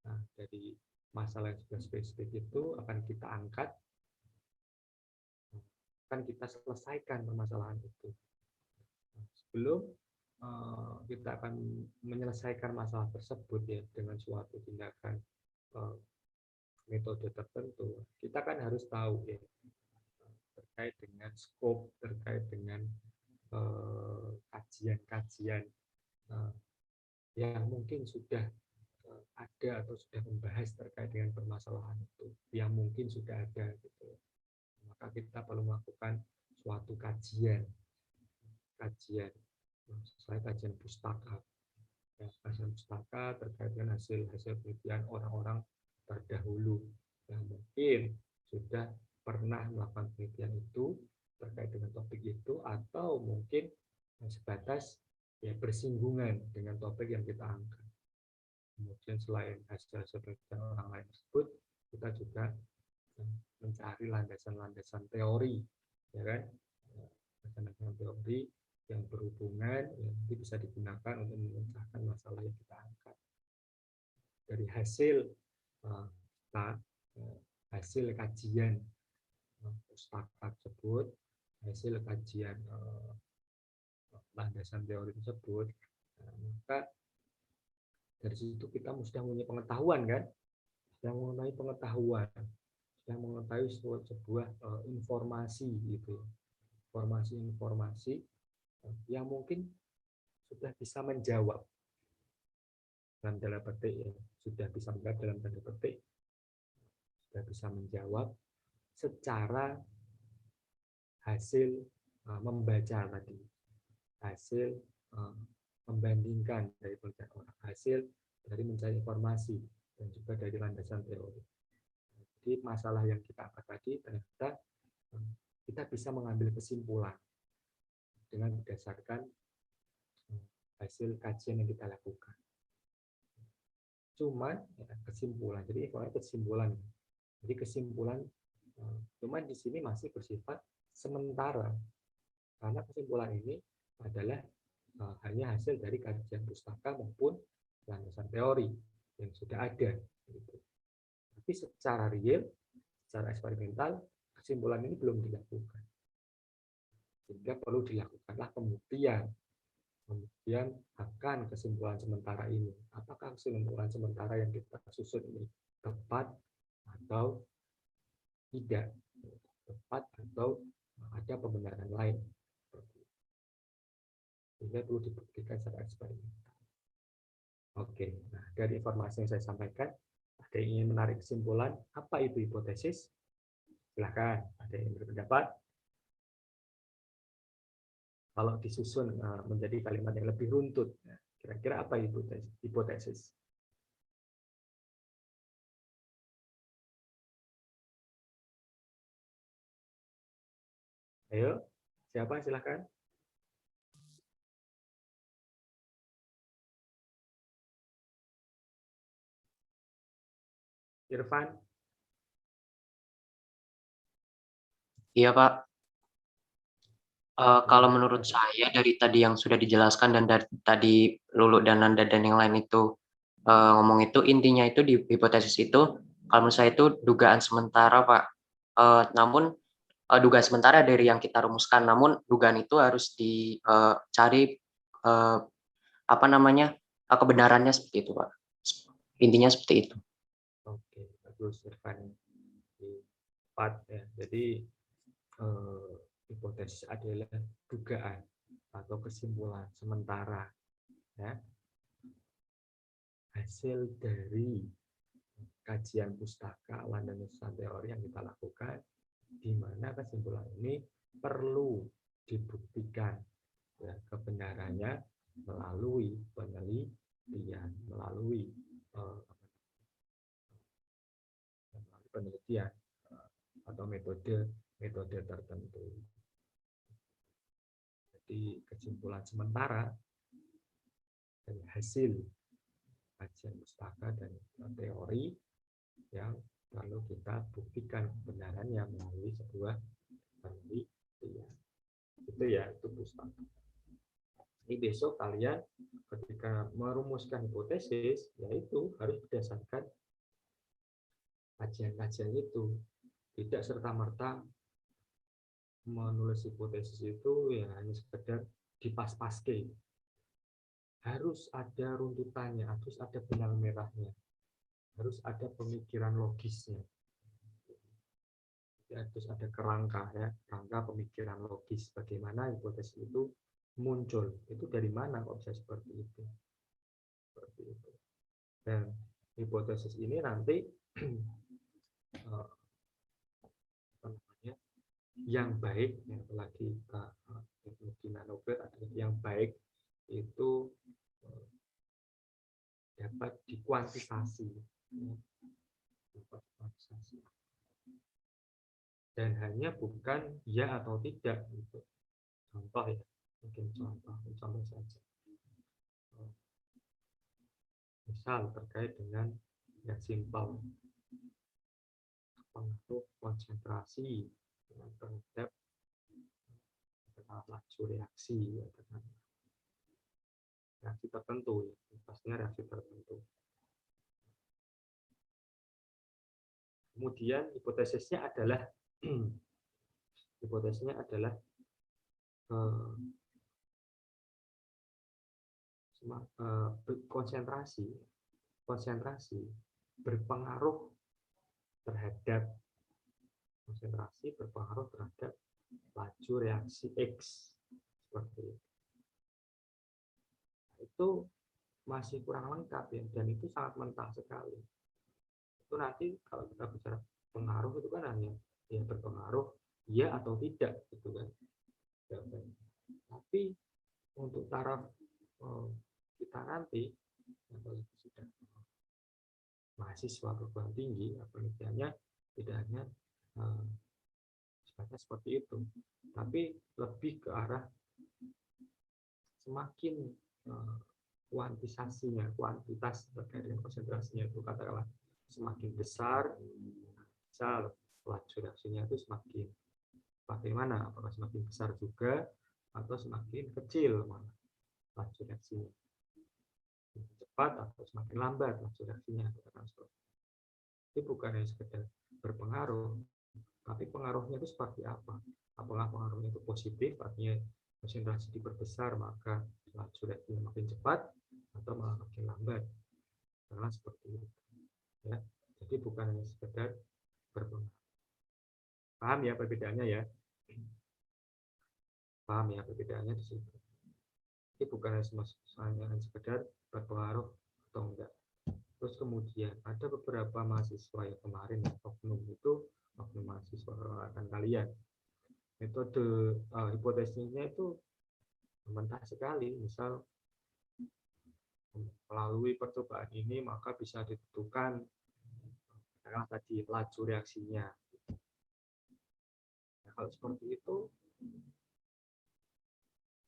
Nah, dari masalah yang sudah spesifik itu akan kita angkat, akan kita selesaikan permasalahan itu. Nah, sebelum kita akan menyelesaikan masalah tersebut ya dengan suatu tindakan metode tertentu, kita kan harus tahu ya terkait dengan scope, terkait dengan kajian-kajian yang mungkin sudah ada atau sudah membahas terkait dengan permasalahan itu, yang mungkin sudah ada gitu. Maka kita perlu melakukan suatu kajian sesuai kajian pustaka, ya, kajian pustaka terkait dengan hasil penelitian orang-orang terdahulu yang mungkin sudah pernah melakukan penelitian itu terkait dengan topik itu, atau mungkin sebatas ya bersinggungan dengan topik yang kita angkat. Kemudian selain hasil penelitian orang lain tersebut, kita juga mencari landasan-landasan teori, ya kan, landasan teori yang berhubungan yang nanti bisa digunakan untuk memecahkan masalah yang kita angkat. Dari hasil kajian pustaka tersebut, hasil kajian landasan teori tersebut, maka dari situ kita sudah punya pengetahuan kan, sudah mengenai pengetahuan, sudah mengetahui sebuah informasi gitu, informasi yang mungkin sudah bisa menjawab dalam tanda petik ya, sudah bisa menjawab dalam tanda petik, sudah bisa menjawab secara hasil membaca tadi, hasil membandingkan dari penelitian orang, hasil dari mencari informasi dan juga dari landasan teori. Jadi masalah yang kita angkat tadi ternyata kita bisa mengambil kesimpulan dengan berdasarkan hasil kajian yang kita lakukan. Cuman ya, kesimpulan, jadi kesimpulan. Jadi kesimpulan, cuman di sini masih bersifat sementara, karena kesimpulan ini adalah hanya hasil dari kajian pustaka maupun landasan teori yang sudah ada. Gitu. Tapi secara real, secara eksperimental, kesimpulan ini belum dilakukan. Sehingga perlu dilakukanlah pembuktian. Kemudian akan kesimpulan sementara ini. Apakah kesimpulan sementara yang kita susun ini tepat atau tidak? Tepat atau ada pembenaran lain? Sehingga perlu dibuktikan secara eksperimental. Oke, nah dari informasi yang saya sampaikan, ada yang ingin menarik kesimpulan, apa itu hipotesis? Silakan, ada yang berpendapat? Kalau disusun menjadi kalimat yang lebih runtut, kira-kira apa hipotesis? Ayo, siapa? Silakan. Irfan. Iya, Pak. Kalau menurut saya dari tadi yang sudah dijelaskan dan dari tadi Lulu dan Nanda dan yang lain itu ngomong itu intinya itu di hipotesis itu kalau menurut saya itu dugaan sementara, Pak. Namun dugaan sementara dari yang kita rumuskan, namun dugaan itu harus dicari kebenarannya seperti itu, Pak. Intinya seperti itu. Oke, bagus Irfan. Tepat ya. Jadi hipotesis adalah dugaan atau kesimpulan sementara ya, hasil dari kajian pustaka landasan teori yang kita lakukan, di mana kesimpulan ini perlu dibuktikan ya, kebenarannya melalui penelitian, melalui penelitian atau metode tertentu. Jadi kesimpulan sementara dari hasil kajian pustaka dan teori yang lalu kita buktikan kebenarannya melalui sebuah penelitian. Itu ya, itu pustaka. Ini besok kalian ketika merumuskan hipotesis, yaitu harus berdasarkan kajian-kajian itu. Tidak serta-merta menulis hipotesis itu ya hanya sekedar dipas-paske. Harus ada runtutannya, harus ada benang merahnya, harus ada pemikiran logisnya. Harus ada kerangka ya, rangka pemikiran logis bagaimana hipotesis itu muncul. Itu dari mana kok bisa seperti itu? Seperti itu. Dan hipotesis ini nanti yang baik, apalagi teknologi nanobot adalah yang baik itu dapat dikuantifikasi, dan hanya bukan ya atau tidak gitu. Contoh ya, mungkin contoh saja. Misal terkait dengan yang simpel, pengaruh konsentrasi terhadap laju reaksi, reaksi tertentu, pastinya reaksi tertentu. Kemudian hipotesisnya adalah konsentrasi berpengaruh terhadap laju reaksi X, seperti itu. Itu masih kurang lengkap ya, dan itu sangat mentah sekali. Itu nanti kalau kita bicara pengaruh itu kan hanya ya berpengaruh ya atau tidak gitu kan. Tapi untuk taraf kita nanti sudah mahasiswa perguruan tinggi, penelitiannya tidak hanya sifatnya seperti itu, tapi lebih ke arah semakin kuantitas terkait dengan konsentrasinya itu katakanlah semakin besar, misal laju reaksinya itu semakin bagaimana? Apakah semakin besar juga atau semakin kecil mana laju reaksinya? Semakin cepat atau semakin lambat laju reaksinya? Itu bukan hanya sekedar berpengaruh, tapi pengaruhnya itu seperti apa? Apakah pengaruhnya itu positif, artinya konsentrasi diperbesar maka laju reaksinya makin cepat atau malah makin lambat? Karena seperti itu. Ya. Jadi bukan hanya sekedar berpengaruh. Paham ya perbedaannya ya? Paham ya perbedaannya di situ. Ini bukan hanya sekedar berpengaruh atau enggak. Terus kemudian ada beberapa mahasiswa yang kemarin oknum mahasiswa akan kalian. Metode hipotesisnya itu mentah sekali. Misal melalui percobaan ini maka bisa ditentukan tadi laju reaksinya. Nah, kalau seperti itu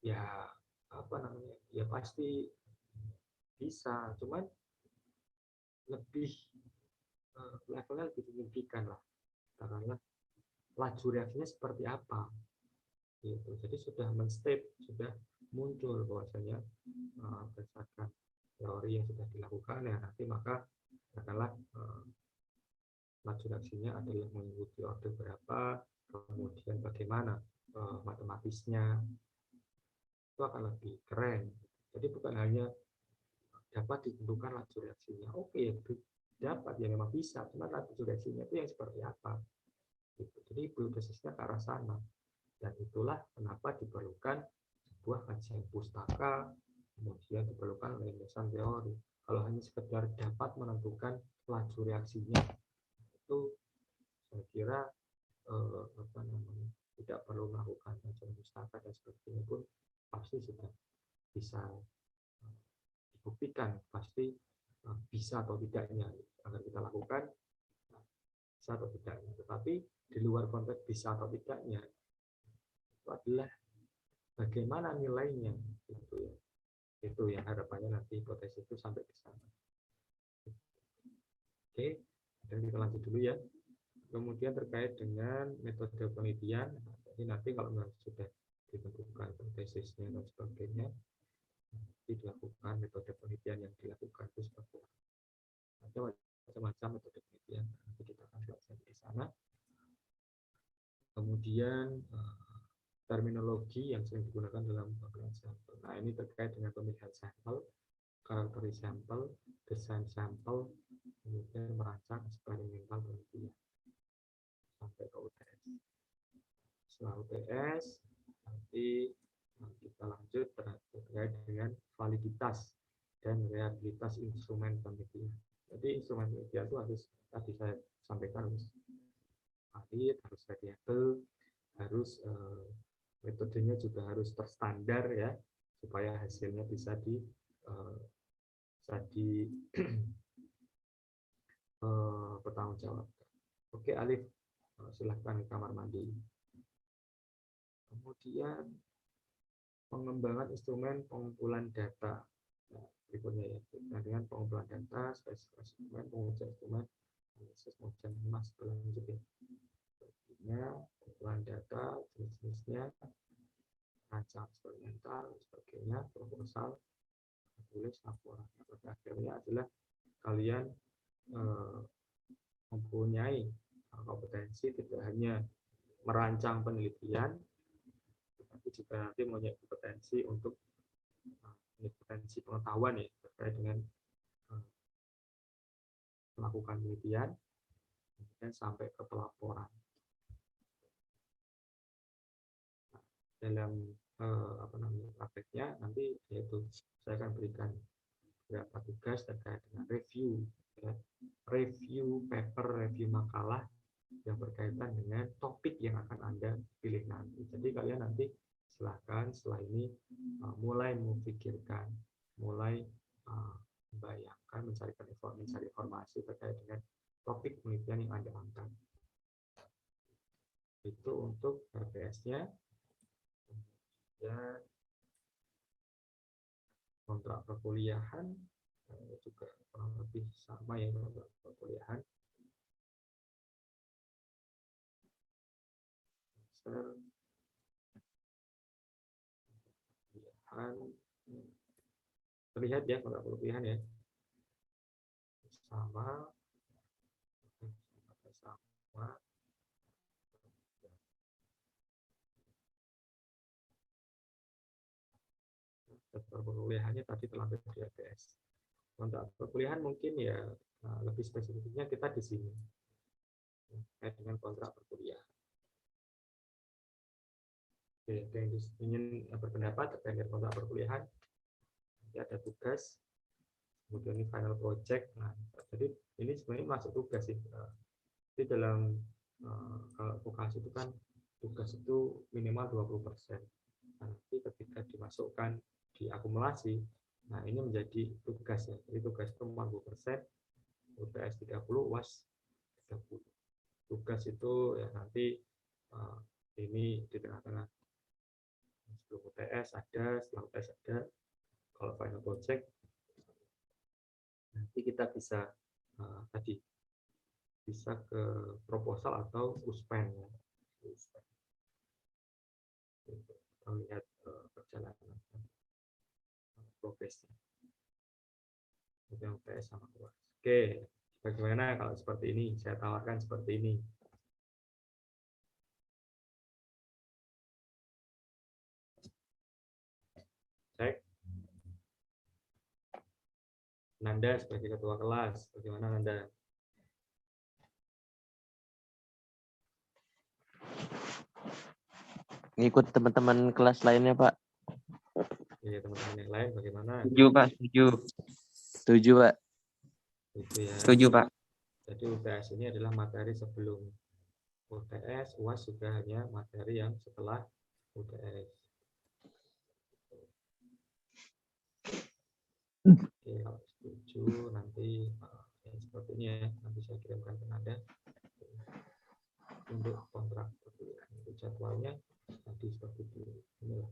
ya ya pasti bisa, cuman lebih levelnya lebih signifikan lah, karena laju reaksinya seperti apa gitu. Jadi sudah sudah muncul bahwasanya berdasarkan teori yang sudah dilakukan ya nanti maka adalah laju reaksinya adalah mengikuti orde berapa, kemudian bagaimana matematisnya, itu akan lebih keren. Jadi bukan hanya dapat ditentukan laju reaksinya, oke, dapat ya memang bisa, cuma laju reaksinya itu yang seperti apa. Gitu. Jadi hipotesisnya ke arah sana, dan itulah kenapa diperlukan sebuah kajian pustaka, kemudian diperlukan landasan teori. Kalau hanya sekedar dapat menentukan laju reaksinya, itu saya kira tidak perlu melakukan kajian pustaka dan sebagainya pun pasti sudah bisa dibuktikan, pasti bisa atau tidaknya agar kita lakukan bisa atau tidaknya. Tetapi di luar konteks bisa atau tidaknya itu adalah bagaimana nilainya, gitu ya. Itu yang harapannya nanti hipotesis itu sampai ke sana. Oke, dan kita lanjut dulu ya. Kemudian terkait dengan metode penelitian, jadi nanti kalau sudah ditentukan hipotesisnya dan sebagainya, dilakukan metode penelitian yang dilakukan itu seperti apa. Ada macam-macam metode penelitian, nanti kita akan belajar di sana. Kemudian terminologi yang sering digunakan dalam pemilihan sampel. Nah, ini terkait dengan pemilihan sampel, karakteristik sampel, desain sampel, kemudian merancang eksperimental penelitian sampai ke UTS. Setelah UTS, nanti kita lanjut terkait dengan validitas dan reliabilitas instrumen penelitian. Jadi instrumen penelitian itu harus, tadi saya sampaikan, harus valid, harus reliable, harus metodenya juga harus terstandar ya, supaya hasilnya bisa bertanggungjawabkan. Oke, Alif, silahkan ke kamar mandi. Kemudian pengembangan instrumen pengumpulan data. Nah, berikutnya ya, dengan pengumpulan data, spesifikasi instrumen, pengujian instrumen, analisis pengujian emas berlanjut ya. Pengumpulan data, jenis-jenisnya, rancang eksperimental, sebagainya, proposal, tulis laporan. Pada akhirnya adalah kalian mempunyai kompetensi tidak hanya merancang penelitian, tetapi juga nanti mempunyai kompetensi untuk kompetensi pengetahuan ya terkait dengan melakukan penelitian, kemudian sampai ke pelaporan. Dalam prakteknya nanti yaitu saya akan berikan beberapa tugas terkait dengan review paper, review makalah yang berkaitan dengan topik yang akan Anda pilih nanti. Jadi kalian nanti silahkan setelah ini mulai memikirkan, mulai membayangkan, mencari informasi terkait dengan topik penelitian yang Anda angkat. Itu untuk RPS-nya. Ya, kontrak perkuliahan juga kurang lebih sama ya, kontrak perkuliahan. Terlihat ya kontrak perkuliahan ya, sama. Perkuliahannya tadi telah di LPS. Kontrak perkuliahan mungkin ya lebih spesifiknya kita di sini terkait dengan kontrak perkuliahan. Oke, ada yang ingin berpendapat terkait dengan kontrak perkuliahan? Nanti ada tugas, kemudian ini final project. Nah, jadi ini sebenarnya masuk tugas sih. Jadi dalam kalau vokasi itu kan tugas itu minimal 20%. Nanti ketika dimasukkan di akumulasi, nah ini menjadi tugas ya. Jadi tugas itu 40%, UTS 30, UAS 30. Tugas itu ya nanti ini di tengah-tengah. Sebelum UTS ada, setelah UTS ada. Kalau final project nanti kita bisa tadi bisa ke proposal atau USPEN ya. Kita lihat perjalanan progresnya. UTS sama UAS. Oke, bagaimana kalau seperti ini? Saya tawarkan seperti ini. Cek. Nanda sebagai ketua kelas, bagaimana Nanda? Ngikut teman-teman kelas lainnya, Pak. Iya, teman-teman yang lain bagaimana? Setuju, Pak. Setuju. Setuju, Pak. Itu ya. Setuju, Pak. Jadi UTS ini adalah materi sebelum UTS, UAS juga hanya materi yang setelah UTS. Oke, kalau setuju nanti seperti ini ya, nanti saya kirimkan ke Anda untuk kontrak perkuliahan. Untuk jadwalnya nanti seperti inilah.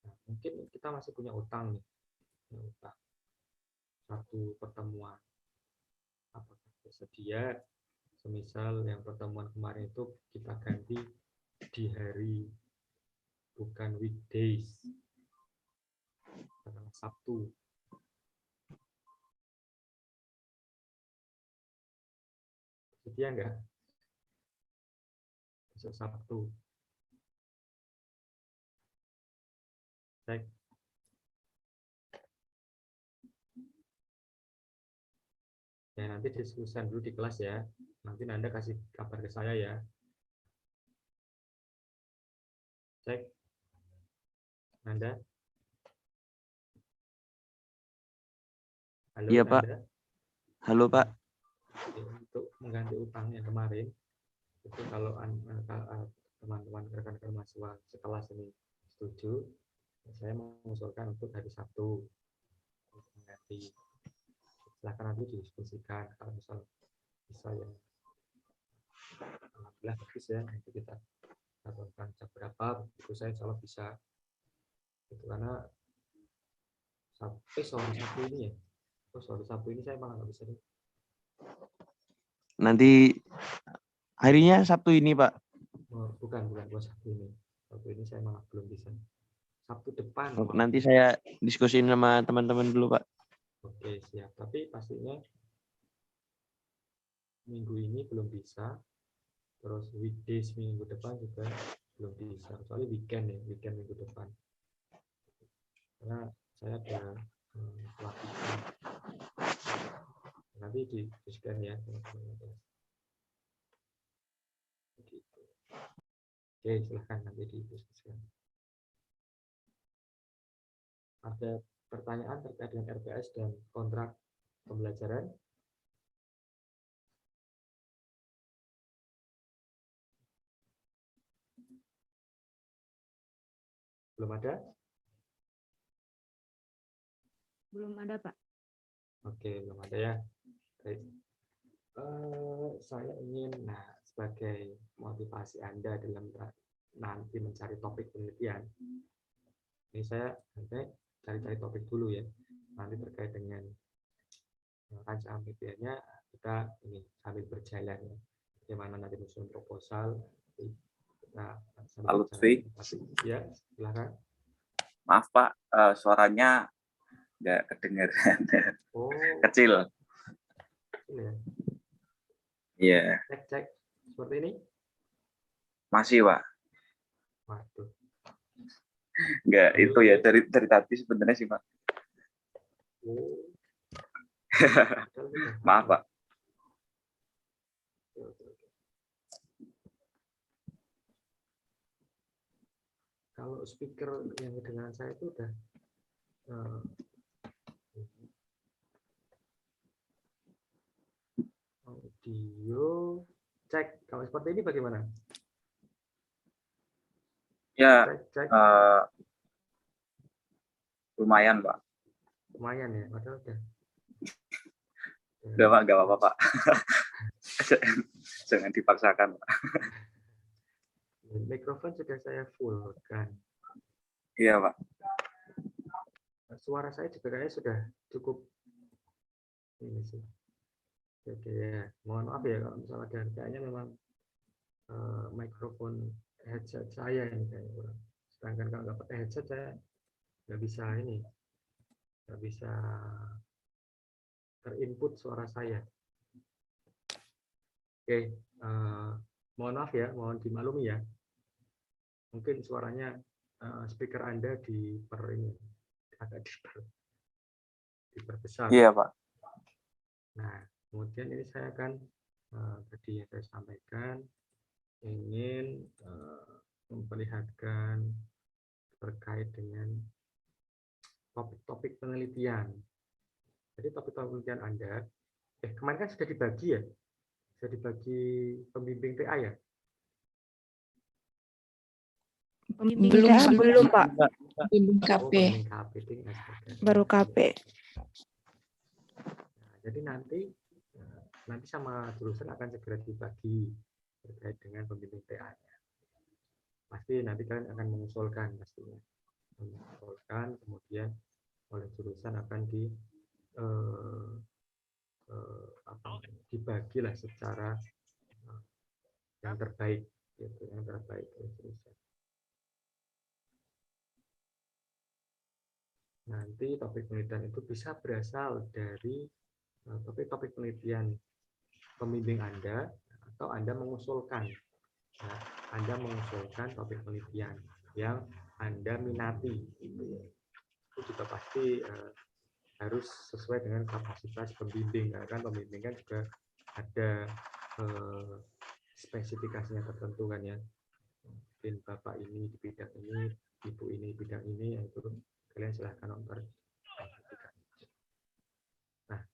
Nah, mungkin kita masih punya utang nih, utang satu pertemuan. Apakah bersedia? Semisal yang pertemuan kemarin itu kita ganti di hari bukan weekdays, karena Sabtu. Setia enggak? Besok Sabtu. Cek. Ya, nanti diskusikan dulu di kelas ya. Nanti Anda kasih kabar ke saya ya. Cek. Nanda. Halo, Iya, Pak. Nanda. Halo, Pak. Untuk mengganti utangnya kemarin, itu kalau teman-teman rekan-rekan mahasiswa sekelas ini setuju, saya mengusulkan untuk hari Sabtu mengganti. Silahkan nanti didiskusikan kalau misal bisa ya. Alhamdulillah bagus ya, nanti kita lakukan jam berapa, itu saya insya Allah bisa. Itu karena sampai sore Sabtu ini ya. Sore Sabtu ini saya malah nggak bisa nih. Nanti harinya Sabtu ini, Pak. Oh, bukan Sabtu ini. Sabtu ini saya malah belum bisa. Sabtu depan. Oh, nanti saya diskusiin sama teman-teman dulu, Pak. Oke, siap. Tapi pastinya minggu ini belum bisa. Terus weekdays minggu depan juga belum bisa. Kecuali weekend ya, weekend minggu depan. Karena saya ada pelatihan. Nanti didiskusikan ya. Begitu. Oke, silahkan nanti didiskusikan. Ada pertanyaan terkait dengan RPS dan kontrak pembelajaran? Belum ada? Belum ada, Pak. Oke, belum ada ya. Baik. Saya ingin, sebagai motivasi Anda dalam nanti mencari topik penelitian, ini saya nanti cari-cari topik dulu ya. Nanti terkait dengan rancangan PPN-nya kita ini sambil berjalan ya. Bagaimana nanti menyusun proposal. Nah, Pak Lutfi, ya, silakan. maaf Pak, suaranya nggak kedengeran. Oh, Kecil. ini ya. Iya, Cek seperti ini. masih Pak. Waduh. Nggak, itu ya dari tadi sebenarnya sih Pak. Oh. Maaf Pak. Kalau speaker yang kedengaran saya itu udah audio cek. Kalau seperti ini bagaimana? Ya, Cek. lumayan Pak. Lumayan ya, padahal udah. Udah Pak, nggak apa-apa Pak. Jangan dipaksakan Pak. Mikrofon sudah saya full kan. Iya Pak. Suara saya juga kayaknya sudah cukup ini sih. Oke ya, mohon maaf ya kalau misalnya ada kayaknya memang mikrofon headset saya ini kayaknya kurang. Sedangkan kalau nggak pakai headset saya nggak bisa ini, nggak bisa terinput suara saya. Oke, mohon maaf ya, mohon dimaklumi ya. Mungkin suaranya speaker Anda agak diperbesar. Iya Pak. Nah, kemudian ini saya akan tadi yang saya sampaikan ingin memperlihatkan terkait dengan topik-topik penelitian. Jadi topik-topik penelitian Anda, kemarin kan sudah dibagi ya, sudah dibagi pembimbing TA ya. Belum Pak. Bimbing Oh, KP. pembimbing KP, Baru KP. Nah, jadi nanti sama jurusan akan segera dibagi terkait dengan pembimbing TA-nya. Pasti nanti kalian akan mengusulkan pastinya. Mengusulkan, kemudian oleh jurusan akan dibagilah secara yang terbaik, gitu, yang terbaik oleh jurusan. Nanti topik penelitian itu bisa berasal dari topik-topik penelitian pembimbing Anda, atau Anda mengusulkan. Nah, Anda mengusulkan topik penelitian yang Anda minati. Itu juga pasti harus sesuai dengan kapasitas pembimbing. Karena kan pembimbing kan juga ada spesifikasinya tertentu kan ya. Mungkin Bapak ini di bidang ini, Ibu ini di bidang ini, itu kalian silahkan memperhatikan. Nah,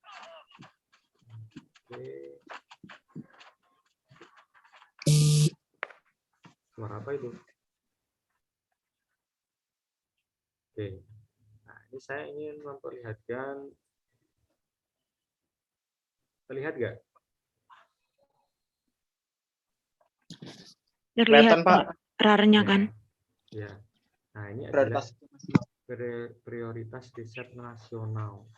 oke. Suara apa itu? Oke. Nah, ini saya ingin memperlihatkan. Terlihat nggak? Terlihat Kelihatan, Pak. Pak. RAR-nya kan. Ya. Nah, ini adalah Prioritas. prioritas riset nasional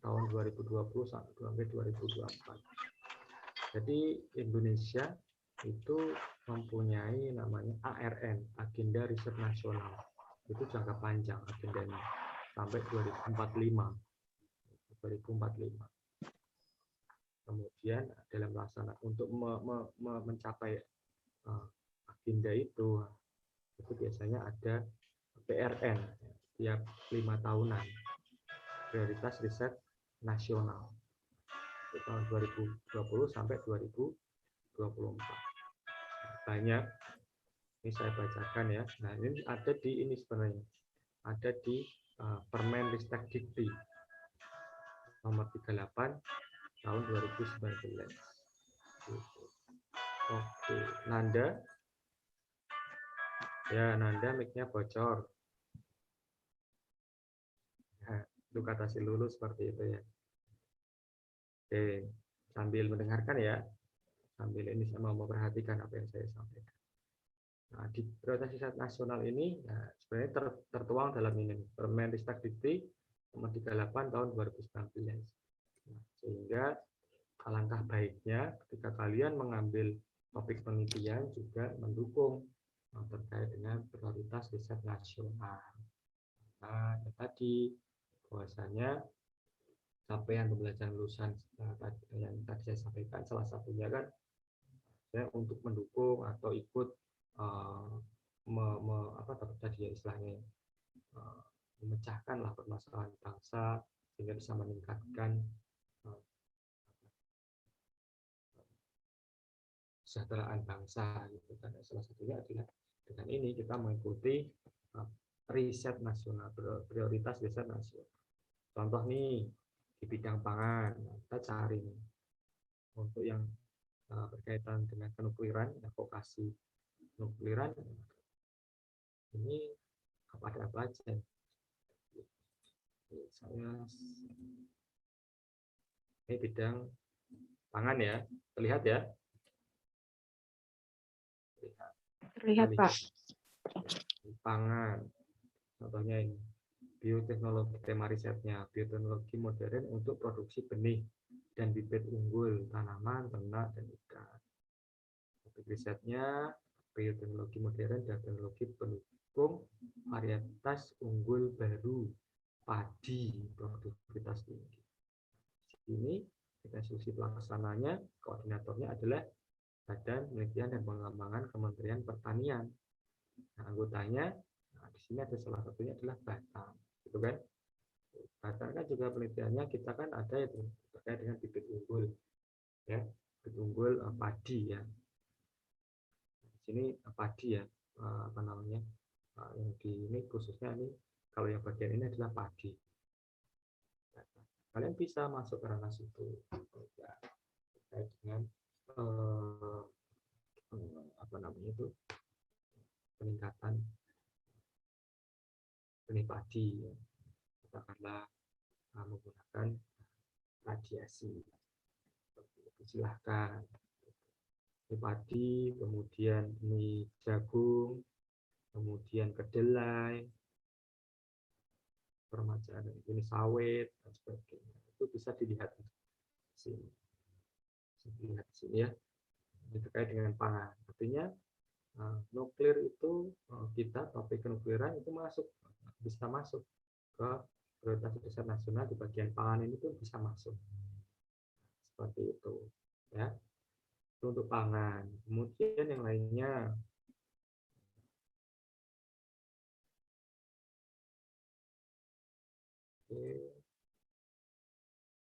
tahun 2020 sampai 2024. Jadi Indonesia itu mempunyai namanya ARN, Agenda Riset Nasional. Itu jangka panjang agendanya sampai 2045. Kemudian dalam pelaksanaan untuk mencapai agenda itu biasanya ada PRN tiap 5 tahunan, prioritas riset nasional tahun 2020 sampai 2024. Banyak, ini saya bacakan ya. Nah, ini ada di ini sebenarnya, ada di Permen Ristek Dikti nomor 38 tahun 2019. Oke, Nanda. Ya, Nanda mic-nya bocor. Nah, itu kata si Lulu seperti itu ya. Oke, sambil mendengarkan ya. Sambil ini saya mau memperhatikan apa yang saya sampaikan. Nah, di prioritas riset nasional ini ya, sebenarnya tertuang dalam ini Permendikbud nomor 38 tahun 2019. Nah, sehingga alangkah baiknya ketika kalian mengambil topik penelitian juga mendukung terkait dengan prioritas riset nasional. Nah, tadi bahwasanya capaian pembelajaran lulusan yang tadi saya sampaikan salah satunya kan saya untuk mendukung atau ikut tadi ya istilahnya memecahkanlah permasalahan bangsa sehingga bisa meningkatkan kesejahteraan bangsa gitu kan. Salah satunya adalah dengan ini kita mengikuti riset nasional, prioritas riset nasional. Contoh nih di bidang pangan, kita cari nih untuk yang berkaitan dengan kenukliran, vokasi nukliran ini ada apa aja. Ini bidang pangan ya, terlihat ya? Terlihat, Pak. Pangan, contohnya ini bioteknologi, tema risetnya bioteknologi modern untuk produksi benih dan bibit unggul tanaman, ternak, dan ikan. Topik risetnya bioteknologi modern dan teknologi pendukung varietas unggul baru padi produktivitas tinggi. Ini institusi pelaksananya, koordinatornya adalah Badan Penelitian dan Pengembangan Kementerian Pertanian. Nah, anggotanya, di sini ada salah satunya adalah Batam, gitu kan? Batam kan juga penelitiannya kita kan ada itu terkait dengan bibit unggul, ya, bibit unggul padi ya. Di sini padi ya, apa namanya? Yang di ini khususnya ini kalau yang bagian ini adalah padi. Kalian bisa masuk ke ranah situ ya, terkait dengan apa namanya itu peningkatan benih padi ya. Katakanlah menggunakan radiasi, silahkan benih padi, kemudian benih jagung, kemudian kedelai, permajaan jenis sawit dan sebagainya, itu bisa dilihat di sini. Dilihat di sini ya, ini terkait dengan pangan. Artinya nuklir itu kita topik nukliran itu bisa masuk ke prioritas riset nasional di bagian pangan ini pun bisa masuk seperti itu ya. Itu untuk pangan. Kemudian yang lainnya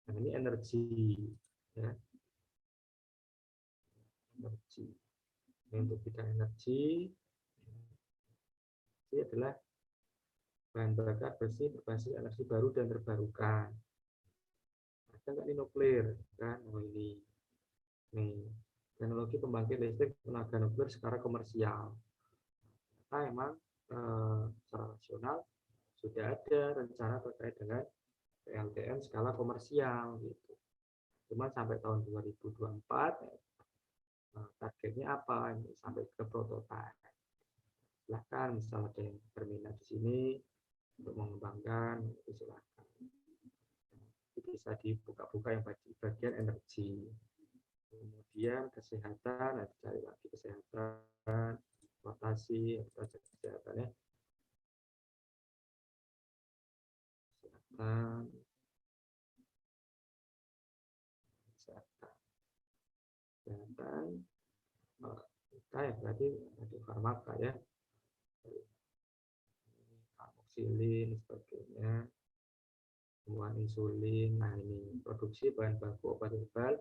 nah, ini energi ya, energi. Ini untuk bidang energi ini adalah bahan bakar bersih berbasis energi baru dan terbarukan. Ada nggak ini nuklir kan? Oh ini nih teknologi pembangkit listrik tenaga nuklir secara komersial. Kita emang secara nasional sudah ada rencana terkait dengan PLTN skala komersial gitu. Cuma sampai tahun 2024 targetnya apa? Ini sampai ke prototipe. Silahkan misalnya ada yang berminat di sini untuk mengembangkan, itu silahkan. Bisa dibuka-buka yang bagian energi. Kemudian kesehatan, cari lagi kesehatan, transportasi, kesehatannya. Kesehatan, kita ya berarti ada farmaka ya, amoxilin sebagainya, tumbuhan insulin. Nah ini produksi bahan baku obat herbal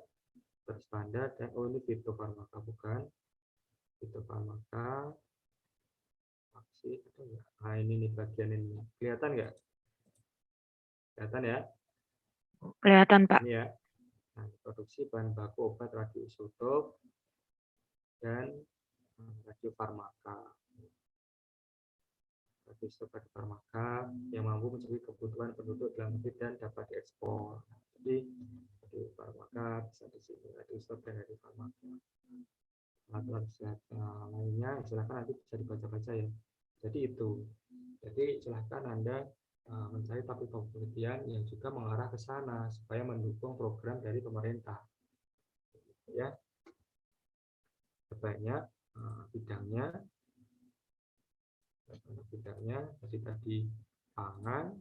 berstandar dan ini fitofarmaka bukan fitofarmaka vaksin atau enggak? Nah ini nih bagian ini kelihatan nggak? Kelihatan ya? Kelihatan, Pak. Ini ya. Nah, produksi bahan baku obat radioisotop dan radiofarmaka. Radioisotop farmaka yang mampu mencukupi kebutuhan penduduk dalam negeri dan dapat diekspor. Jadi radiofarmaka bisa di sini radioisotop dan radiofarmaka. alat-alat lainnya silakan nanti bisa dibaca-baca ya. Jadi itu. Jadi silakan Anda mencari topik penelitian yang juga mengarah ke sana supaya mendukung program dari pemerintah. Ya. Banyak bidangnya tadi pangan,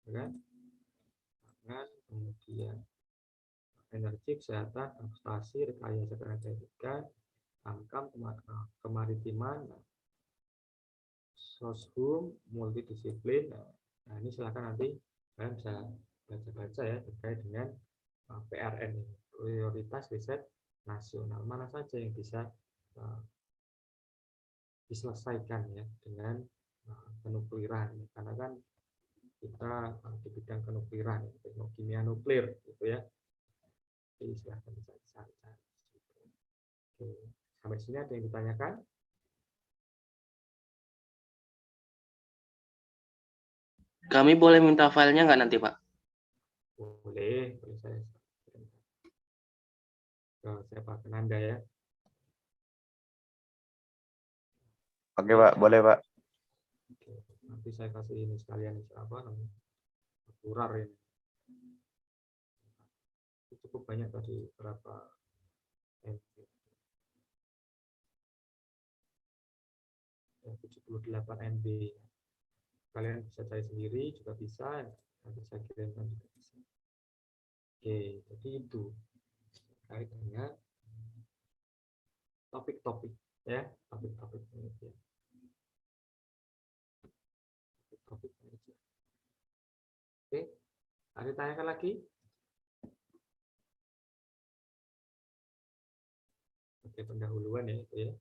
kan? Pangan, kemudian energi, kesehatan, transportasi, rekayasa kerjaan, angkam, kemaritiman, soshum, multidisiplin. Nah, ini silakan nanti kalian bisa baca-baca ya terkait dengan PRN, prioritas riset nasional, mana saja yang bisa diselesaikan ya dengan penukliran, karena kan kita di bidang penukliran, teknologi kimia nuklir gitu ya. Jadi silahkan bisa cari. Oke, sampai sini ada yang ditanyakan? Kami boleh minta filenya nggak nanti, Pak? Boleh saya Pak Kenanda ya. Oke Pak, boleh Pak. Oke, nanti saya kasih ini sekalian apa namanya? Kurar ini. Cukup banyak tadi berapa MB. 78 MB. Kalian bisa cari sendiri juga bisa, nanti saya kirimkan juga bisa. Oke, jadi itu terkait dengan topik-topik ya, topik-topik penelitian. Topik penelitian. Oke, ada yang tanyakan lagi? Oke, pendahuluan ya itu ya.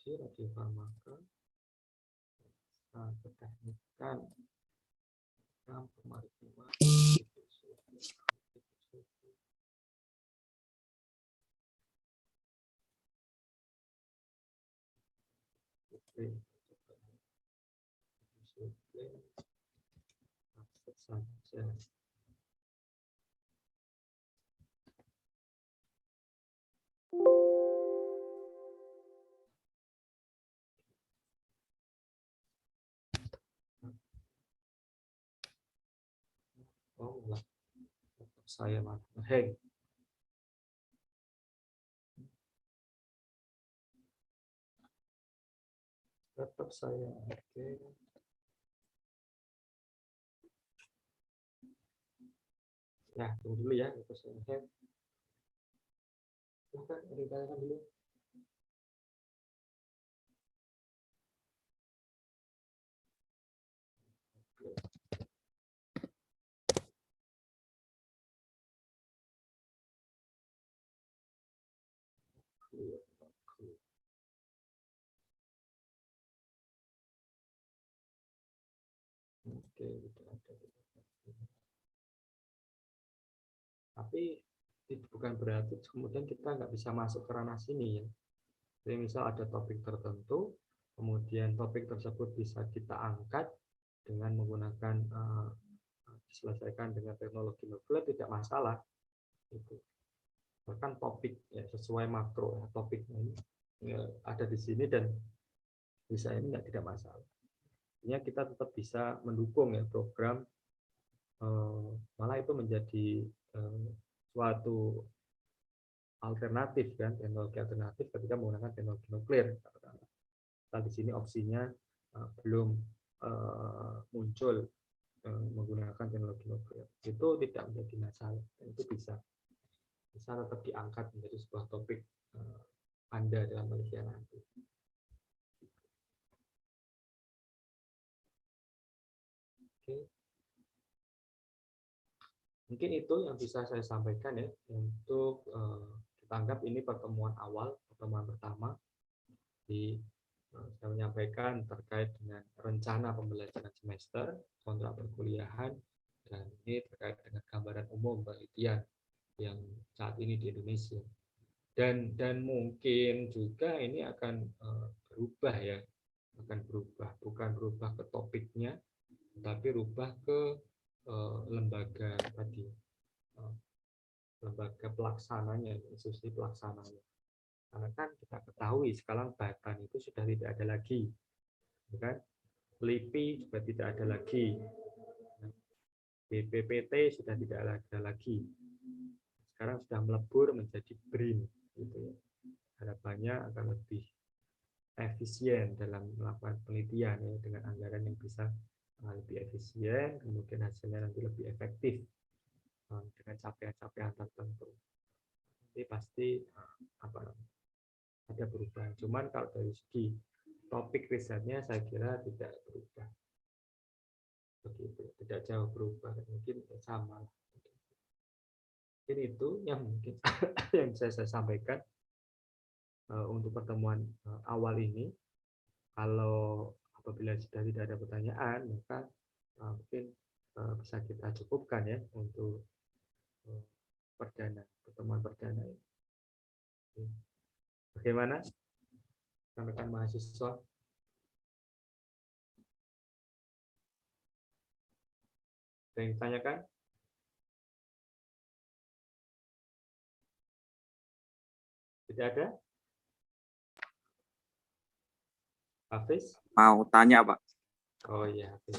Radiofarmaka, keteknikan, kemaritiman, saja. Oh, lah. Saya mana? Heng. Tetap saya. Oke. Nah, tunggu dulu ya. Tetap saya heng. Silahkan ditanyakan dulu. Oke, tapi itu bukan berarti kemudian kita nggak bisa masuk ke ranah sini ya. Jadi misal ada topik tertentu, kemudian topik tersebut bisa kita angkat dengan menggunakan diselesaikan dengan teknologi nuklir, tidak masalah. Itu bahkan topik ya, sesuai makro ya, topiknya ini ya, ada di sini dan bisa ini tidak masalah. Artinya kita tetap bisa mendukung ya program, malah itu menjadi suatu alternatif kan, teknologi alternatif ketika menggunakan teknologi nuklir. Nah, di sini opsinya belum muncul menggunakan teknologi nuklir, itu tidak menjadi masalah, itu bisa tetap diangkat menjadi sebuah topik Anda dalam penelitian nanti. Oke. Mungkin itu yang bisa saya sampaikan ya untuk kita anggap ini pertemuan awal, pertemuan pertama di saya menyampaikan terkait dengan rencana pembelajaran semester, kontrak perkuliahan, dan ini terkait dengan gambaran umum penelitian yang saat ini di Indonesia. Dan mungkin juga ini akan berubah ya, akan berubah, bukan berubah ke topiknya, tapi berubah ke lembaga tadi, lembaga pelaksananya, institusi pelaksananya. Karena kan kita ketahui sekarang Batan itu sudah tidak ada lagi, kan? LIPI juga tidak ada lagi, BPPT sudah tidak ada lagi. Sekarang sudah melebur menjadi BRIN, gitu ya. Harapannya akan lebih efisien dalam melakukan penelitian ya, dengan anggaran yang bisa lebih efisien, kemudian hasilnya nanti lebih efektif dengan capaian-capaian tertentu. Jadi pasti ada perubahan. Cuman kalau dari segi topik risetnya saya kira tidak berubah. Begitu, tidak jauh berubah, mungkin sama. Ini itu yang mungkin yang bisa saya sampaikan untuk pertemuan awal ini. Kalau apabila sudah tidak ada pertanyaan, maka mungkin bisa kita cukupkan ya untuk pertemuan perdana ini. Bagaimana rekan-rekan mahasiswa? Ada yang ditanyakan? Tidak ada? Hafiz? Mau tanya, Pak. Oh iya, Hafiz.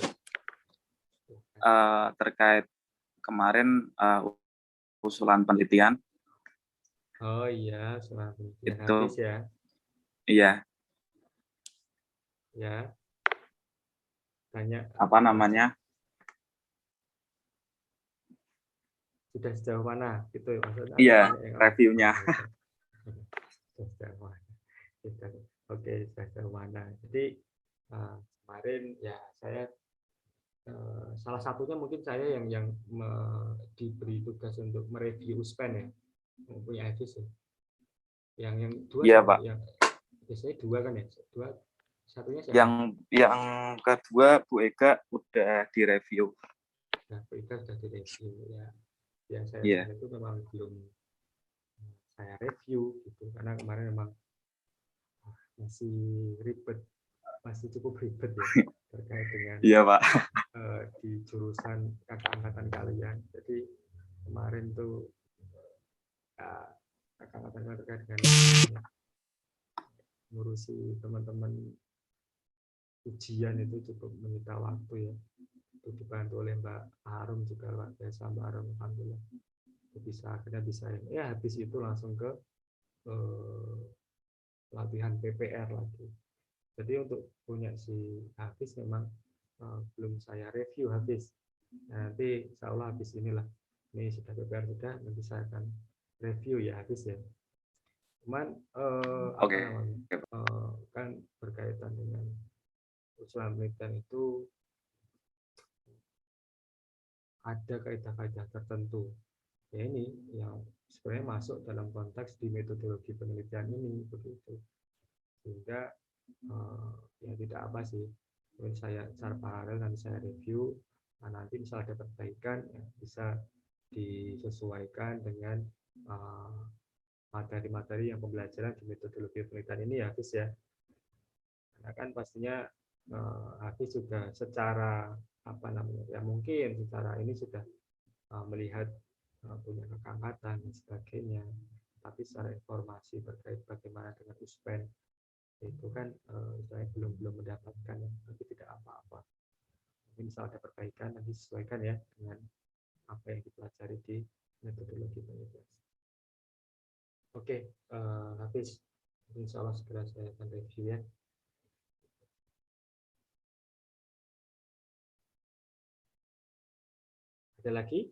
Terkait kemarin usulan penelitian. Oh iya, usulan penelitian Itu. Hafiz ya. Iya. Ya. Tanya. Apa namanya? Sudah sejauh mana? Gitu maksudnya. Iya, reviewnya. Oke, sudah sejauh mana? Jadi kemarin ya saya salah satunya mungkin saya yang diberi tugas untuk mereview USPEN ya, mempunyai Hafiz ya. Yang dua Iya, siapa? Pak. Yang biasanya dua kan ya? Dua. Satunya siapa? Yang kedua Bu Ega udah direview. Nah, Bu Ega sudah direview ya. Ya saya itu memang belum saya review gitu karena kemarin memang masih ribet, masih cukup ribet ya terkait dengan Pak. di jurusan kakak angkatan kalian. Jadi kemarin tuh kakak angkatan kalian terkait dengan ngurusi teman-teman ujian itu cukup menyita waktu ya. Itu dibantu oleh Mbak Harum juga luar biasa, Mbak Harum, alhamdulillah. Akhirnya bisa ya, habis itu langsung ke latihan PPR lagi. Jadi untuk punya si Hafiz memang belum saya review Hafiz. Nah, nanti insya Allah habis inilah, ini sudah PPR sudah, nanti saya akan review ya Hafiz ya. Cuman apa namanya, kan berkaitan dengan usulan penelitian itu ada kaidah-kaidah tertentu. Ya ini yang sebenarnya masuk dalam konteks di metodologi penelitian ini begitu. Sehingga ya tidak apa sih, mungkin saya secara paralel nanti saya review, nanti misalnya ada perbaikan ya, bisa disesuaikan dengan materi-materi yang pembelajaran di metodologi penelitian ini ya Hafiz ya. Karena kan pastinya Hafiz juga secara apa namanya ya, mungkin secara ini sudah melihat punya kakak-angkatan dan sebagainya, tapi secara informasi terkait bagaimana dengan USPEN itu kan saya belum mendapatkan, tapi tidak apa-apa. Mungkin misal ada perbaikan nanti sesuaikan ya dengan apa yang dipelajari di metodologi penelitian. Oke, Hafiz, insya Allah segera saya akan review ya. Ada lagi?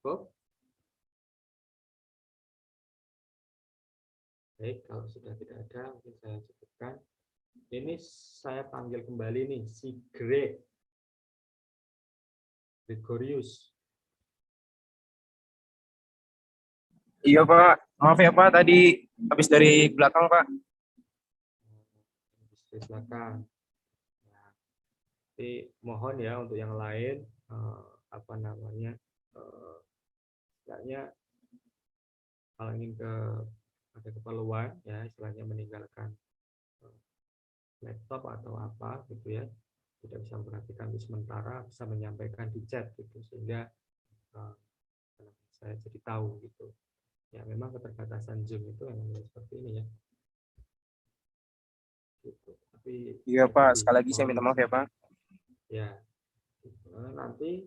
Cukup? Baik, kalau sudah tidak ada, mungkin saya cukupkan. Ini saya panggil kembali nih, si Gregorius. Iya Pak, maaf ya Pak, tadi habis dari belakang Pak. Di belakang. Nah, jadi mohon ya untuk yang lain apa namanya, istilahnya kalau ingin ada keperluan ya, istilahnya meninggalkan laptop atau apa gitu ya, tidak bisa memperhatikan di sementara, bisa menyampaikan di chat gitu, sehingga saya jadi tahu gitu. Ya memang keterbatasan Zoom itu memang seperti ini ya. Gitu. Tapi Iya ya Pak, tadi, sekali lagi saya minta maaf ya Pak. ya nanti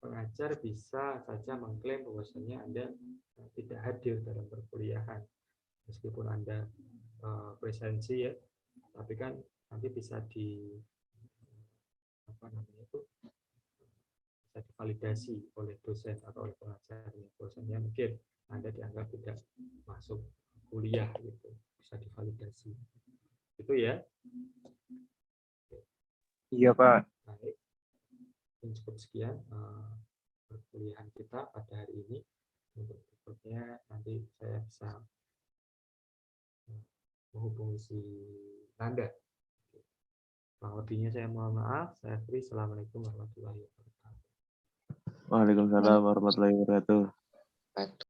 pengajar bisa saja mengklaim bahwasanya Anda tidak hadir dalam perkuliahan meskipun Anda presensi ya, tapi kan nanti bisa apa namanya itu, bisa divalidasi oleh dosen atau oleh pengajarnya, bahwasanya mungkin Anda dianggap tidak masuk kuliah gitu, bisa divalidasi itu ya. Iya Pak. Baik, cukup sekian perkuliahan kita pada hari ini. Untuk berikutnya nanti saya bisa menghubungi si Nanda. Kurang lebihnya saya mohon maaf. Saya Fri. Assalamualaikum warahmatullahi wabarakatuh. Waalaikumsalam warahmatullahi wabarakatuh.